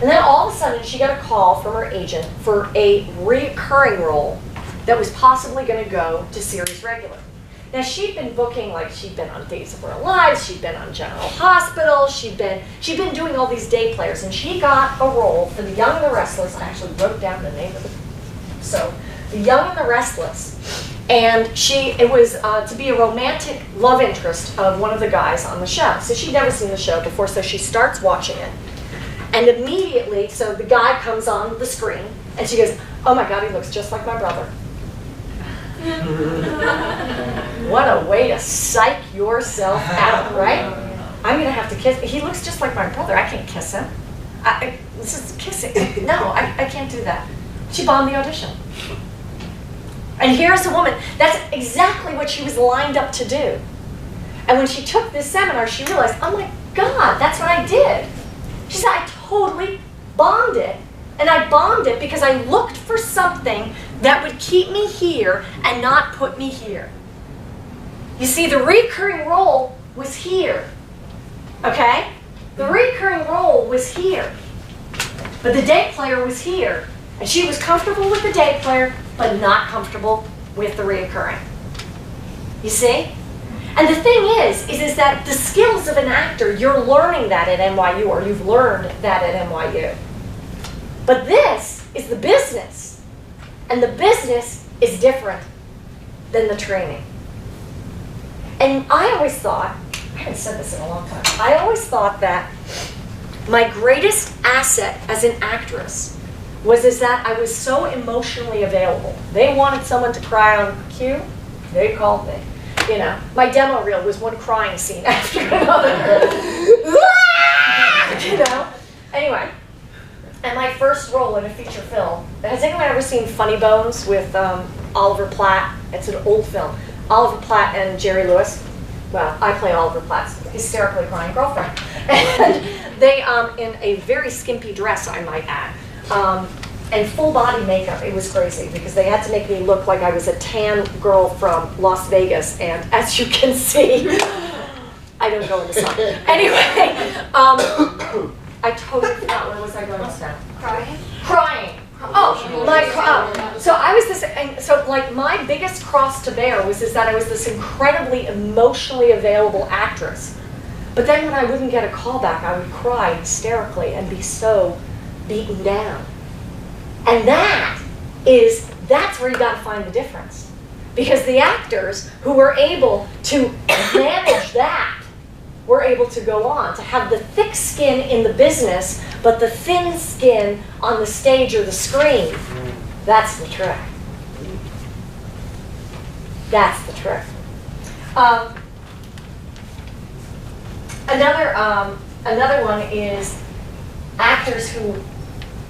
And then all of a sudden, she got a call from her agent for a recurring role that was possibly going to go to series regular. Now, she'd been booking, she'd been on Days of Our Lives, she'd been on General Hospital, she'd been doing all these day players, and she got a role for The Young and the Restless. I actually wrote down the name of it. So, The Young and the Restless. And it was to be a romantic love interest of one of the guys on the show. So she'd never seen the show before, so she starts watching it. And immediately, so the guy comes on the screen, and she goes, "Oh my God, he looks just like my brother." What a way to psych yourself out, right? I'm going to have to kiss. He looks just like my brother. I can't kiss him. This is kissing. No, I can't do that. She bombed the audition. And here's a woman, that's exactly what she was lined up to do. And when she took this seminar, she realized, oh my God, that's what I did. She said, I totally bombed it. And I bombed it because I looked for something that would keep me here and not put me here. You see, the recurring role was here. Okay? The recurring role was here. But the day player was here. And she was comfortable with the day player, but not comfortable with the reoccurring. You see? And the thing is that the skills of an actor, you're learning that at NYU, or you've learned that at NYU. But this is the business. And the business is different than the training. And I always thought, I haven't said this in a long time, I always thought that my greatest asset as an actress was that I was so emotionally available. They wanted someone to cry on cue, they called me. My demo reel was one crying scene after another. Anyway, and my first role in a feature film. Has anyone ever seen Funny Bones with Oliver Platt? It's an old film. Oliver Platt and Jerry Lewis. Well, I play Oliver Platt's hysterically crying girlfriend. And they, in a very skimpy dress, I might add, and full body makeup. It was crazy because they had to make me look like I was a tan girl from Las Vegas. And as you can see, I don't go in the sun. Anyway, I totally forgot, where was I going just now? Crying. So I was this, and so my biggest cross to bear was that I was this incredibly emotionally available actress. But then when I wouldn't get a call back, I would cry hysterically and be so beaten down. And that's where you got to find the difference. Because the actors who were able to manage that were able to go on to have the thick skin in the business, but the thin skin on the stage or the screen. That's the trick. That's the trick. Another one is actors who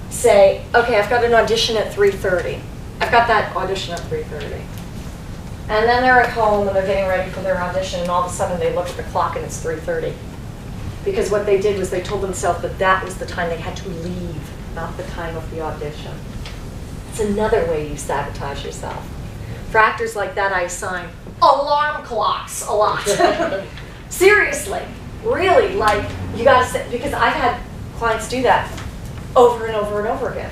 say, okay, I've got an audition at 3:30. I've got that audition at 3:30. And then they're at home and they're getting ready for their audition, and all of a sudden they look at the clock and it's 3:30. Because what they did was they told themselves that that was the time they had to leave, not the time of the audition. It's another way you sabotage yourself. For actors like that, I assign alarm clocks a lot. Seriously, really, you gotta sit, because I've had clients do that over and over and over again.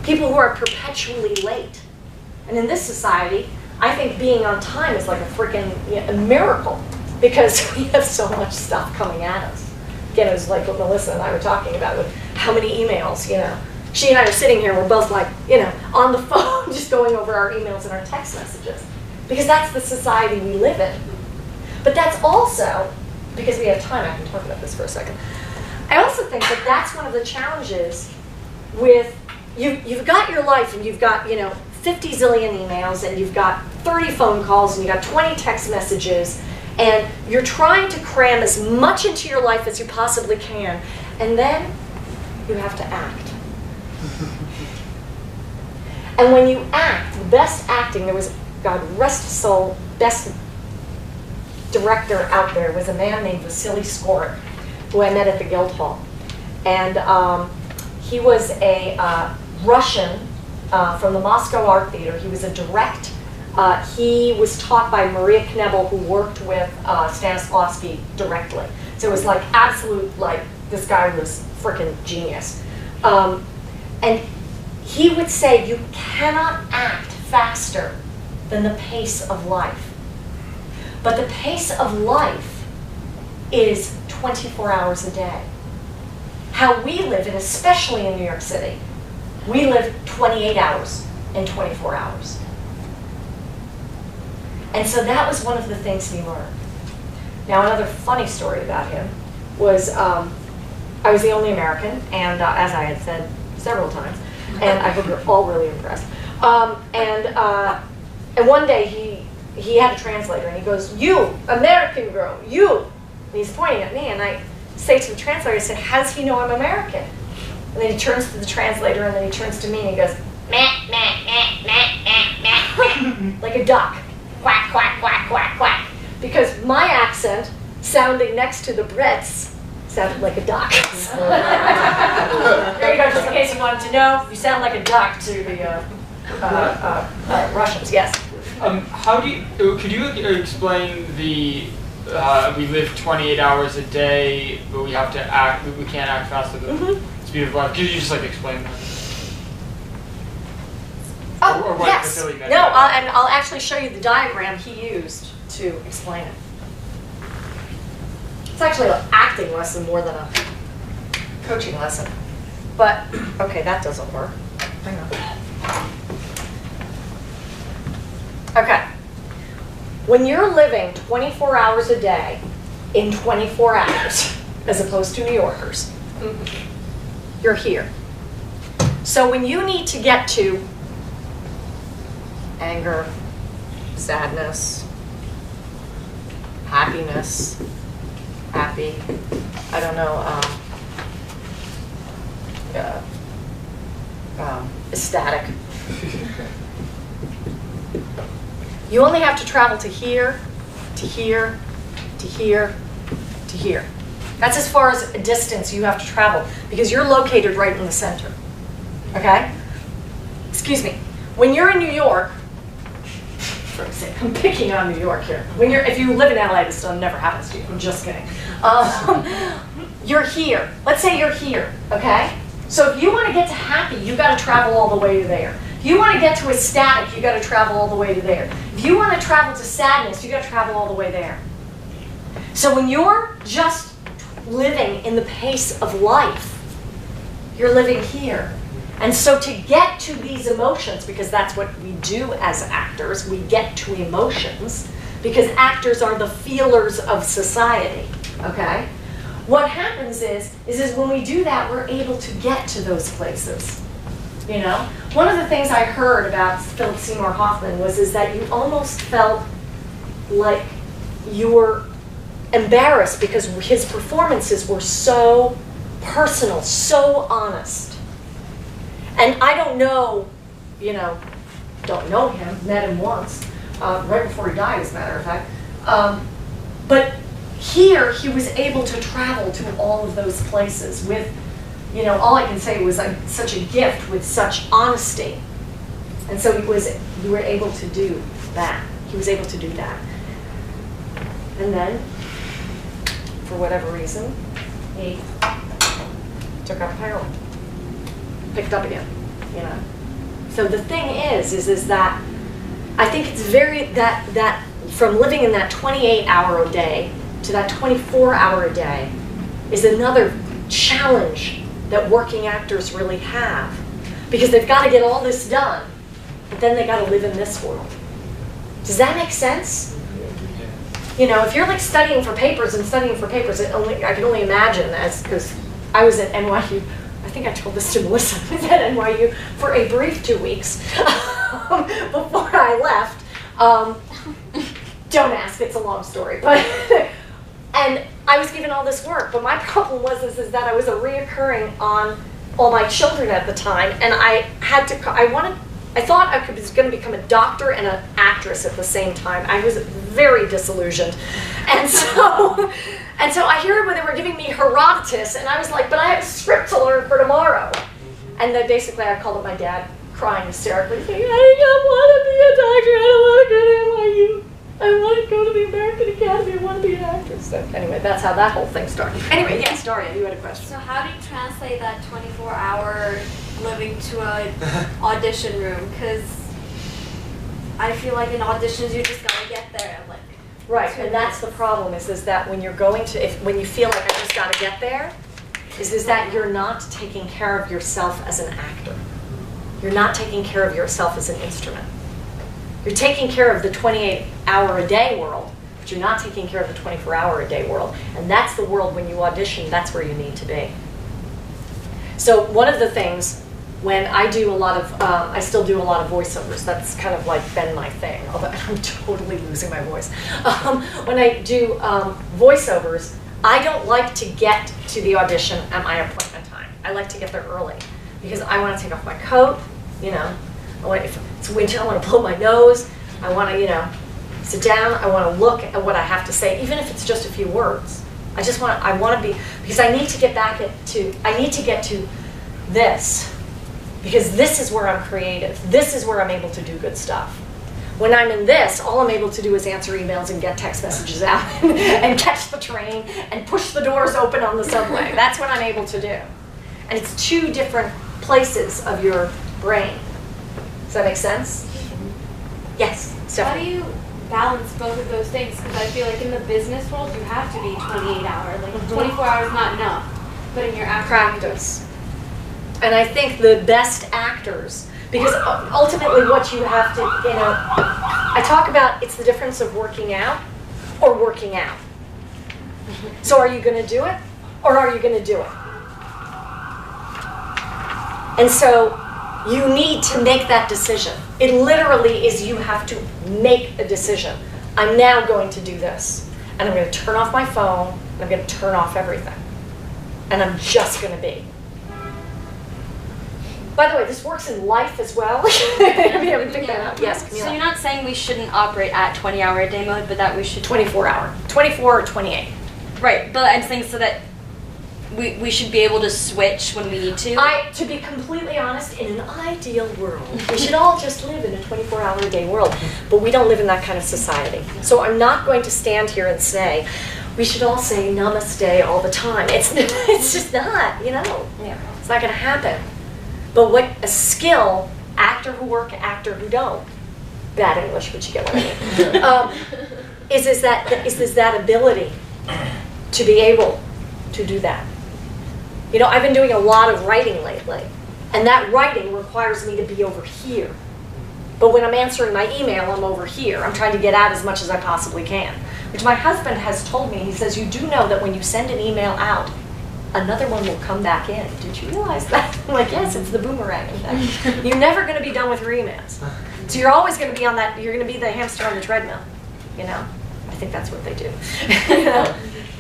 People who are perpetually late. And in this society, I think being on time is like a freaking miracle, because we have so much stuff coming at us. Again, it was like what Melissa and I were talking about with how many emails, She and I are sitting here, we're both on the phone, just going over our emails and our text messages. Because that's the society we live in. But that's also, because we have time, I can talk about this for a second. I also think that that's one of the challenges with you've got your life, and you've got, 50 zillion emails, and you've got 30 phone calls, and you've got 20 text messages, and you're trying to cram as much into your life as you possibly can, and then you have to act. And when you act, the best acting, there was, God rest his soul, best director out there was a man named Vasily Skorik, who I met at the Guildhall. And he was a Russian from the Moscow Art Theater. He was a direct. He was taught by Maria Knebel, who worked with Stanislavski directly. So it was like absolute, like, this guy was freaking genius. And he would say you cannot act faster than the pace of life. But the pace of life is 24 hours a day. How we live, and especially in New York City, we live 28 hours and 24 hours. And so that was one of the things he learned. Now, another funny story about him was I was the only American, and as I had said several times, and I hope you're all really impressed. And one day he had a translator, and he goes, "You, American girl, you." And he's pointing at me, and I say to the translator, I said, "How does he know I'm American?" And then he turns to the translator, and then he turns to me, and he goes, "Meh, meh, meh, meh, meh, meh, meh," like a duck. Quack, quack, quack, quack, quack. Because my accent, sounding next to the Brits, sounded like a duck. There you go, just in case you wanted to know, you sound like a duck to the Russians, yes. How do you, could you explain the, we live 28 hours a day, but we have to act, we can't act faster than the speed of life. Could you just like explain that? Oh, or what yes. Vasily meant? No, and I'll actually show you the diagram he used to explain it. It's actually an acting lesson more than a coaching lesson. But, okay, that doesn't work. Hang on. Okay. When you're living 24 hours a day in 24 hours, as opposed to New Yorkers, you're here. So when you need to get to anger, sadness, happiness, happy, I don't know, ecstatic. You only have to travel to here, to here, to here, to here. That's as far as a distance you have to travel because you're located right in the center. Okay? Excuse me. When you're in New York, for example, I'm picking on New York here. If you live in LA, this never happens to you. I'm just kidding. You're here. Let's say you're here, okay? So if you want to get to happy, you got to travel all the way to there. If you want to get to ecstatic, you got to travel all the way to there. If you want to travel to sadness, you got to travel all the way there. So when you're just living in the pace of life, you're living here. And so to get to these emotions, because that's what we do as actors, we get to emotions, because actors are the feelers of society, okay? What happens is when we do that, we're able to get to those places, you know? One of the things I heard about Philip Seymour Hoffman is that you almost felt like you were embarrassed because his performances were so personal, so honest. And I don't know, don't know him, met him once, right before he died, as a matter of fact. But here, he was able to travel to all of those places with, all I can say was such a gift with such honesty. And so you were able to do that. He was able to do that. And then, for whatever reason, he took up heroin. Picked up again, So the thing is that I think it's that from living in that 28-hour a day to that 24-hour a day is another challenge that working actors really have, because they've got to get all this done, but then they got to live in this world. Does that make sense? If you're like studying for papers, I can only imagine because I was at NYU. I think I told this to Melissa. I was at NYU for a brief 2 weeks before I left. Don't ask, it's a long story. But and I was given all this work, but my problem was is that I was a reoccurring on all my children at the time, and I had to, I thought I was going to become a doctor and an actress at the same time. I was very disillusioned. And so I hear when they were giving me Herodotus, and I was like, but I have a script to learn for tomorrow. And then basically I called up my dad, crying hysterically, saying, I don't want to be a doctor, I don't want to go to NYU. I want to go to the American Academy, I want to be an actress. So anyway, that's how that whole thing started. Anyway, yes, Daria, you had a question. So how do you translate that 24-hour living to a audition room? Because I feel like in auditions you just gotta get there. Like Right, and that's the problem is that when you're going to, when you feel like I just gotta get there, is that you're not taking care of yourself as an actor. You're not taking care of yourself as an instrument. You're taking care of the 28-hour-a-day world, but you're not taking care of the 24-hour-a-day world. And that's the world when you audition, that's where you need to be. So one of the things, when I do a lot of, I still do a lot of voiceovers. That's kind of like been my thing, although I'm totally losing my voice. When I do voiceovers, I don't like to get to the audition at my appointment time. I like to get there early because I want to take off my coat, you know. If it's winter, I want to blow my nose. I want to, you know, sit down. I want to look at what I have to say, even if it's just a few words. I want to be, because I need to get back I need to get to this, because this is where I'm creative. This is where I'm able to do good stuff. When I'm in this, all I'm able to do is answer emails and get text messages out and catch the train and push the doors open on the subway. That's what I'm able to do. And it's two different places of your brain. Does that make sense? Yes, Stephanie. how do you balance both of those things? Because I feel like in the business world you have to be 28 hours. Like 24 hours is not enough. But in your acting, Practice. And I think the best actors, because ultimately what you have to, you know, I talk about it's the difference of working out or working out. So are you going to do it or are you going to do it? And so you need to make that decision. It literally is you have to make a decision. I'm now going to do this. And I'm going to turn off my phone. And I'm going to turn off everything. And I'm just going to be. By the way, this works in life as well. If you haven't picked that up. Yes, Camila. So you're not saying we shouldn't operate at 20-hour-a-day mode, but that we should... 24 hour. 24 or 28. Right, but I'm saying so that we should be able to switch when we need to. To be completely honest, in an ideal world, we should all just live in a 24-hour-a-day world, but we don't live in that kind of society. So I'm not going to stand here and say, we should all say namaste all the time. It's just not, you know. Yeah. It's not going to happen. But what a skill, actor who work, actor who don't, bad English, but you get what I mean, is that ability to be able to do that. You know, I've been doing a lot of writing lately, and that writing requires me to be over here. But when I'm answering my email, I'm over here. I'm trying to get out as much as I possibly can. Which my husband has told me, he says, you do know that when you send an email out, another one will come back in. Did you realize that? I'm like, yes, it's the boomerang effect. You're never going to be done with your emails. So you're always going to be on that, you're going to be the hamster on the treadmill, you know? I think that's what they do. You know?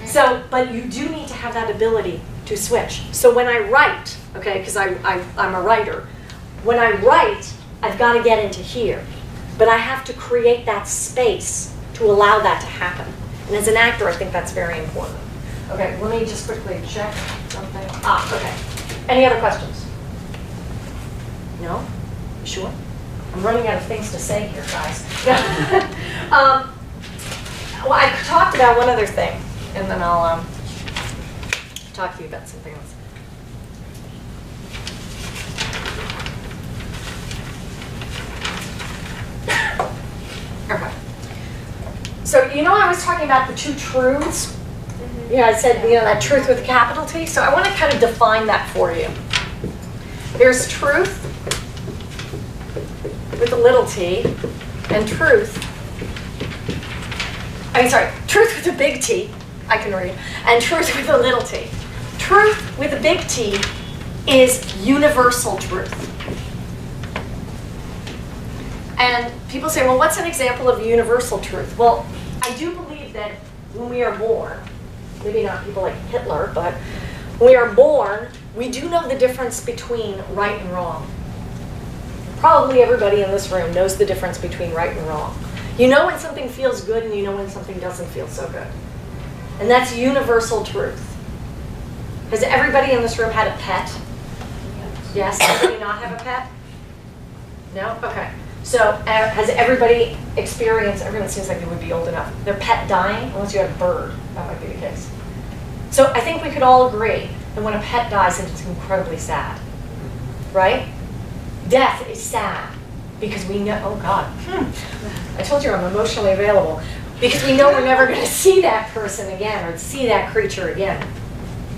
So, but you do need to have that ability to switch. So when I write, okay, because I'm a writer, when I write, I've got to get into here. But I have to create that space to allow that to happen. And as an actor, I think that's very important. Okay, let me just quickly check something. Okay. Any other questions? No? You sure? I'm running out of things to say here, guys. Well, I talked about one other thing, and then I'll talk to you about something else. Okay. So, you know, I was talking about the two truths. Yeah, I said, you know, that truth with a capital T. So I want to kind of define that for you. There's truth with a little t, and truth. Truth with a big T, I can read, and truth with a little t. Truth with a big T is universal truth. And people say, well, what's an example of universal truth? Well, I do believe that when we are born, maybe not people like Hitler, but when we are born, we do know the difference between right and wrong. Probably everybody in this room knows the difference between right and wrong. You know when something feels good and you know when something doesn't feel so good. And that's universal truth. Has everybody in this room had a pet? Yes? Anybody not have a pet? No? Okay. So has everybody experienced, everyone seems like they would be old enough, their pet dying? Unless you had a bird, that might be the case. So I think we could all agree that when a pet dies, it's incredibly sad. Right? Death is sad because we know, oh God, I told you I'm emotionally available. Because we know we're never going to see that person again or see that creature again.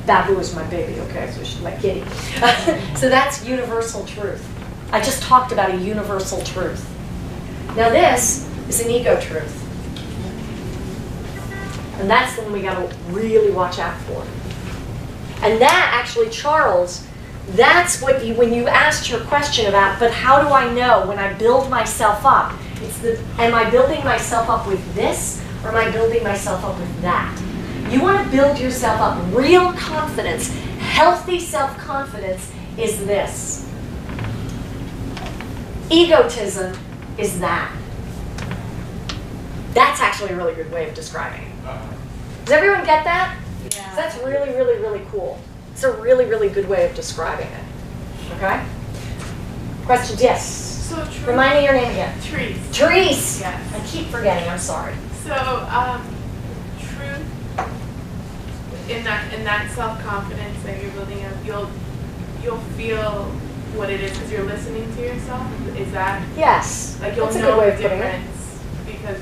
Babu is my baby, okay, so she's my kitty. So that's universal truth. I just talked about a universal truth. Now this is an ego truth. And that's the one we got to really watch out for. And that actually, Charles, that's what you, when you asked your question about, but how do I know when I build myself up? It's the, am I building myself up with this or am I building myself up with that? You want to build yourself up. Real confidence, healthy self-confidence is this. Egotism is that. That's actually a really good way of describing it. Does everyone get that? Yeah. That's really, really, really cool. It's a really, really good way of describing it. Okay? Questions? Yes. So truth. Remind me your name again. Trees. Therese. Yes. I keep forgetting. I'm sorry. So truth in that self-confidence that you're building up, you'll feel what it is because you're listening to yourself. Is that Yes. like you'll That's a know good way the of putting it. difference because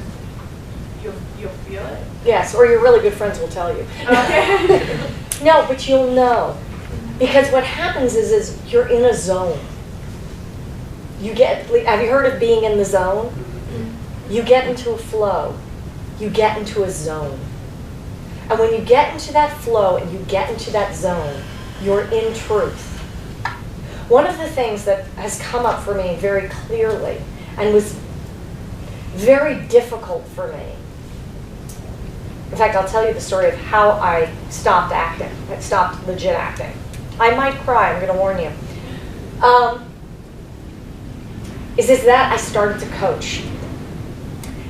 you'll feel it? Yes, or your really good friends will tell you. Okay. No, but you'll know. Because what happens is you're in a zone. You get, have you heard of being in the zone? You get into a flow. You get into a zone. And when you get into that flow and you get into that zone, you're in truth. One of the things that has come up for me very clearly and was very difficult for me. In fact, I'll tell you the story of how I stopped acting. I stopped legit acting. I might cry, I'm going to warn you. Is that I started to coach.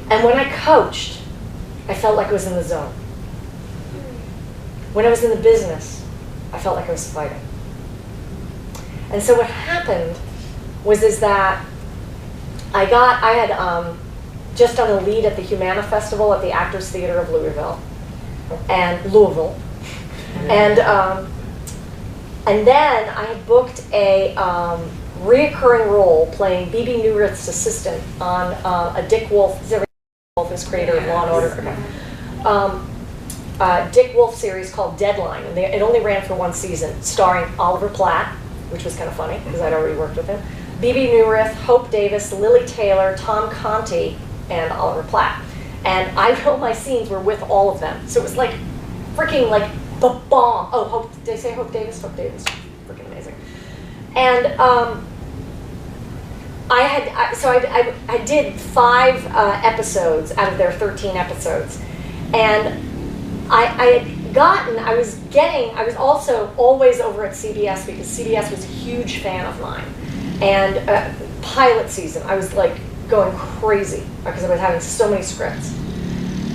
And when I coached, I felt like I was in the zone. When I was in the business, I felt like I was fighting. And so what happened was that I had just done a lead at the Humana Festival at the Actors Theater of Louisville, and and then I had booked a reoccurring role playing B.B. Newirth's assistant on a Dick Wolf, Wolf is creator of Law and Order. Okay. Dick Wolf series called Deadline, and it only ran for one season, starring Oliver Platt, which was kind of funny because I'd already worked with him, B.B. Newirth, Hope Davis, Lily Taylor, Tom Conti, and Oliver Platt. And all my scenes were with all of them. So it was like freaking like the bomb. Oh, did they say Hope Davis? Hope Davis. Freaking amazing. And I did 5 episodes out of their 13 episodes. And I was also always over at CBS because CBS was a huge fan of mine. And pilot season, I was like going crazy because I was having so many scripts.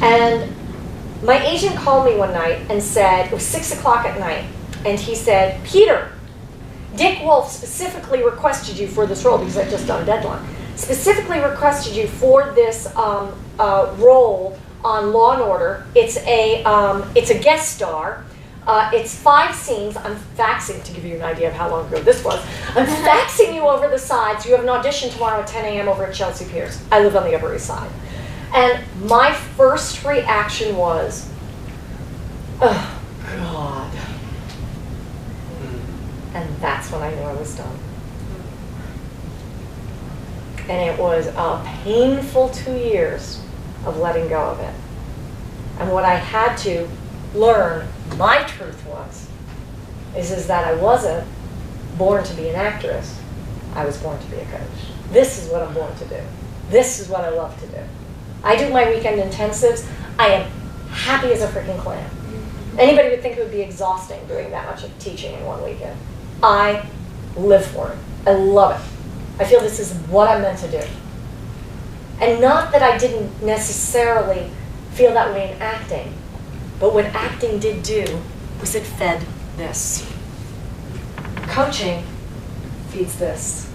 And my agent called me one night and said, it was 6 o'clock at night, and he said, Peter, Dick Wolf specifically requested you for this role because I'd just done Deadline. Specifically requested you for this role on Law and Order. It's a guest star. It's 5 scenes. I'm faxing to give you an idea of how long ago this was. I'm faxing you over the sides. You have an audition tomorrow at 10 a.m. over at Chelsea Piers. I live on the Upper East Side. And my first reaction was, oh, God. And that's when I knew I was done. And it was a painful 2 years of letting go of it. And what I had to learn, my truth was, is that I wasn't born to be an actress. I was born to be a coach. This is what I'm born to do. This is what I love to do. I do my weekend intensives. I am happy as a freaking clam. Anybody would think it would be exhausting doing that much of teaching in one weekend. I live for it. I love it. I feel this is what I'm meant to do. And not that I didn't necessarily feel that way in acting, but what acting did do was it fed this. Coaching feeds this.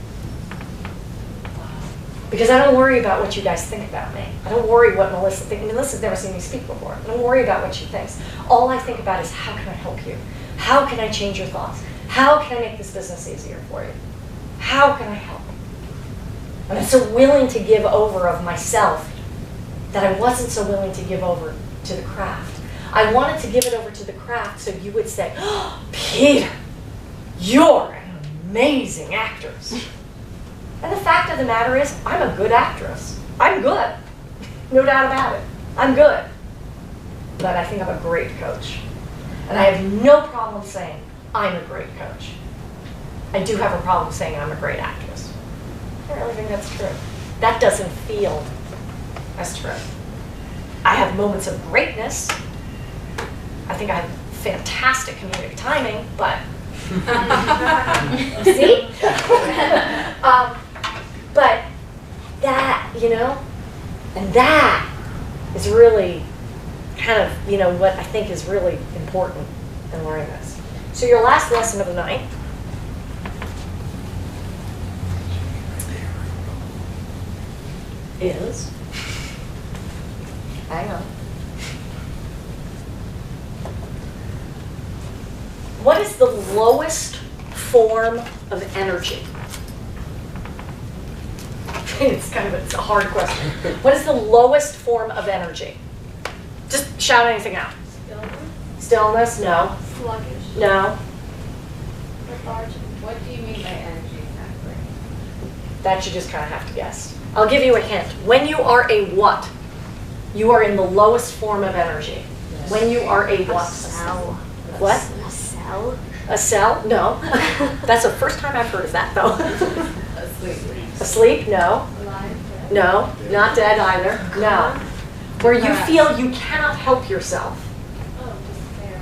Because I don't worry about what you guys think about me. I don't worry what Melissa thinks. Melissa's never seen me speak before. I don't worry about what she thinks. All I think about is how can I help you? How can I change your thoughts? How can I make this business easier for you? How can I help? And I'm so willing to give over of myself that I wasn't so willing to give over to the craft. I wanted to give it over to the craft so you would say, oh, Peter, you're an amazing actress. And the fact of the matter is, I'm a good actress. I'm good. No doubt about it. I'm good. But I think I'm a great coach. And I have no problem saying I'm a great coach. I do have a problem saying I'm a great actress. I don't really think that's true. That doesn't feel as true. I have moments of greatness. I think I have fantastic comedic timing, but see? But that, you know, and that is really kind of, you know, what I think is really important in learning this. So your last lesson of the night is, hang on. What is the lowest form of energy? It's a hard question. What is the lowest form of energy? Just shout anything out. Stillness. Stillness? No. Sluggish. No. Lethargic. What do you mean by energy exactly? That you just kind of have to guess. I'll give you a hint. When you are a what? You are in the lowest form of energy. When you are a what? A cell. What? A cell? A cell? No. That's the first time I've heard of that, though. Asleep. Asleep? No. Alive. No. Not dead either. No. Where you feel you cannot help yourself. Oh, despair.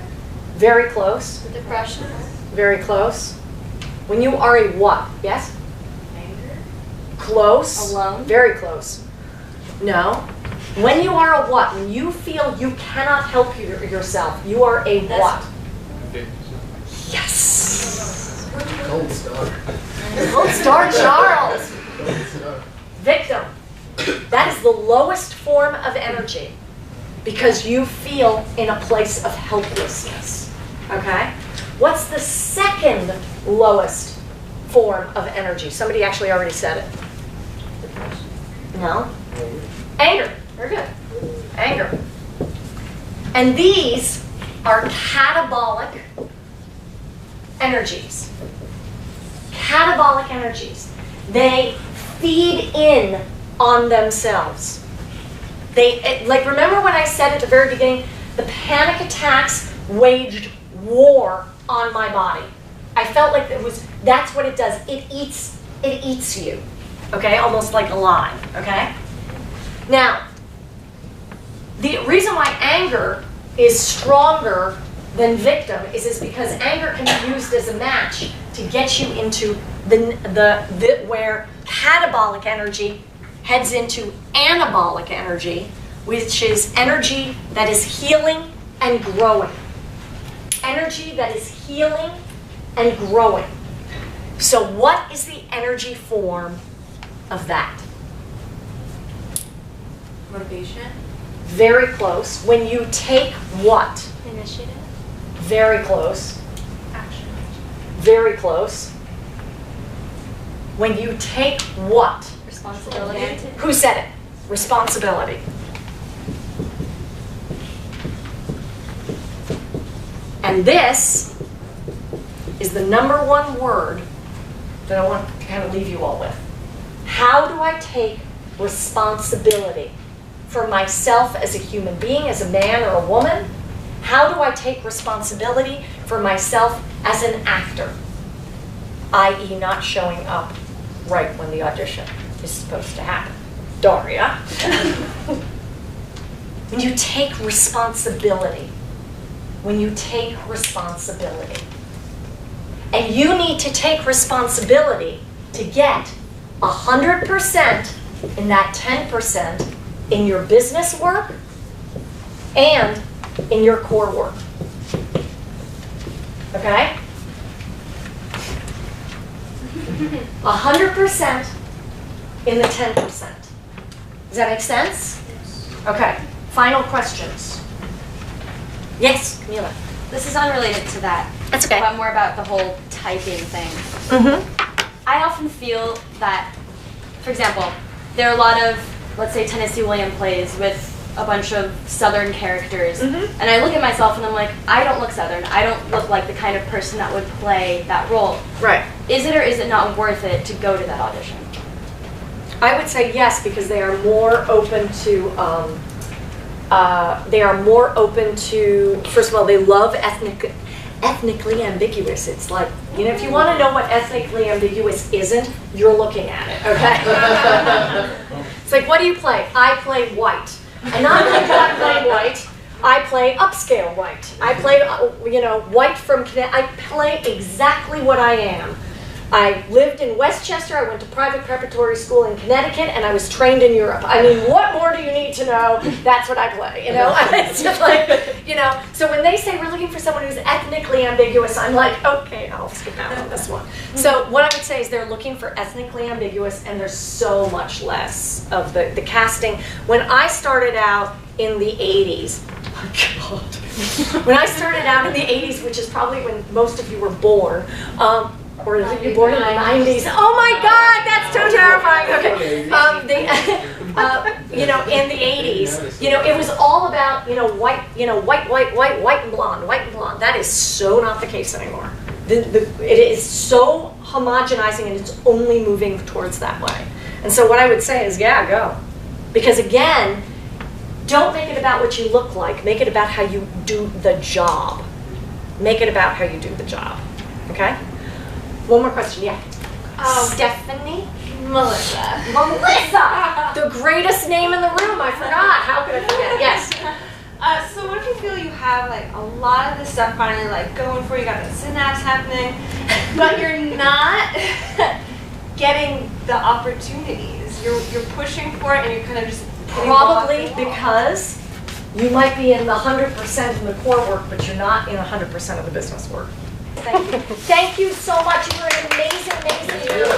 Very close. Depression. Very close. When you are a what? Yes? Anger. Close. Alone? Very close. No. When you are a what? When you feel you cannot help yourself, you are a what? Yes. Gold star. Gold star Charles. Gold star. Victim. That is the lowest form of energy because you feel in a place of helplessness. Okay? What's the second lowest form of energy? Somebody actually already said it. Depression. No? Anger. Very good. Anger. And these are catabolic energies. Catabolic energies. They feed in on themselves. Like, remember when I said at the very beginning, the panic attacks waged war on my body. I felt like that's what it does. It eats you. Okay? Almost like alive. Okay? Now, the reason why anger is stronger than victim is because anger can be used as a match to get you into the where catabolic energy heads into anabolic energy, which is energy that is healing and growing. Energy that is healing and growing. So what is the energy form of that? Motivation. Very close. When you take what? Initiative. Very close. Action. Very close. When you take what? Responsibility. Who said it? Responsibility. And this is the number one word that I want to kind of leave you all with. How do I take responsibility for myself as a human being, as a man or a woman? How do I take responsibility for myself as an actor? i.e. not showing up right when the audition is supposed to happen. Daria. When you take responsibility, when you take responsibility, and you need to take responsibility to get 100% in that 10% in your business work and in your core work. Okay? 100% in the 10%. Does that make sense? Okay. Final questions. Yes, Camila. This is unrelated to that. That's okay. But more about the whole typing thing. Mm-hmm. I often feel that, for example, there are a lot of, let's say, Tennessee Williams plays with a bunch of Southern characters, and I look at myself and I'm like, I don't look Southern. I don't look like the kind of person that would play that role. Right. Is it or is it not worth it to go to that audition? I would say yes, because they are more open to, first of all, they love ethnically ambiguous. It's like, you know, if you want to know what ethnically ambiguous isn't, you're looking at it, okay? It's like, what do you play? I play white. And not only do I play white, I play upscale white. I play, white from Connecticut. I play exactly what I am. I lived in Westchester, I went to private preparatory school in Connecticut, and I was trained in Europe. I mean, what more do you need to know? That's what I play, you know? It's just like, so when they say we're looking for someone who's ethnically ambiguous, I'm like, okay, I'll skip out on this one. So what I would say is they're looking for ethnically ambiguous, and there's so much less of the casting. When I started out in the 80s, oh God. When I started out in the 80s, which is probably when most of you were born, or is it you born in the 90s? Oh my God, that's so terrifying. Okay, in the 80s, it was all about, white and blonde, white and blonde. That is so not the case anymore. It is so homogenizing, and it's only moving towards that way. And so what I would say is, yeah, go. Because again, don't make it about what you look like. Make it about how you do the job. Make it about how you do the job. Okay? One more question, yeah. Stephanie? Melissa. Melissa! The greatest name in the room, I forgot. How could I forget? Yes. So what if you feel you have like a lot of this stuff finally like going for you, got the synapse happening, but you're not getting the opportunities. You're pushing for it and you're kind of just probably because you might be in the 100% in the core work, but you're not in 100% of the business work. Thank you. Thank you so much. You were an amazing, amazing group.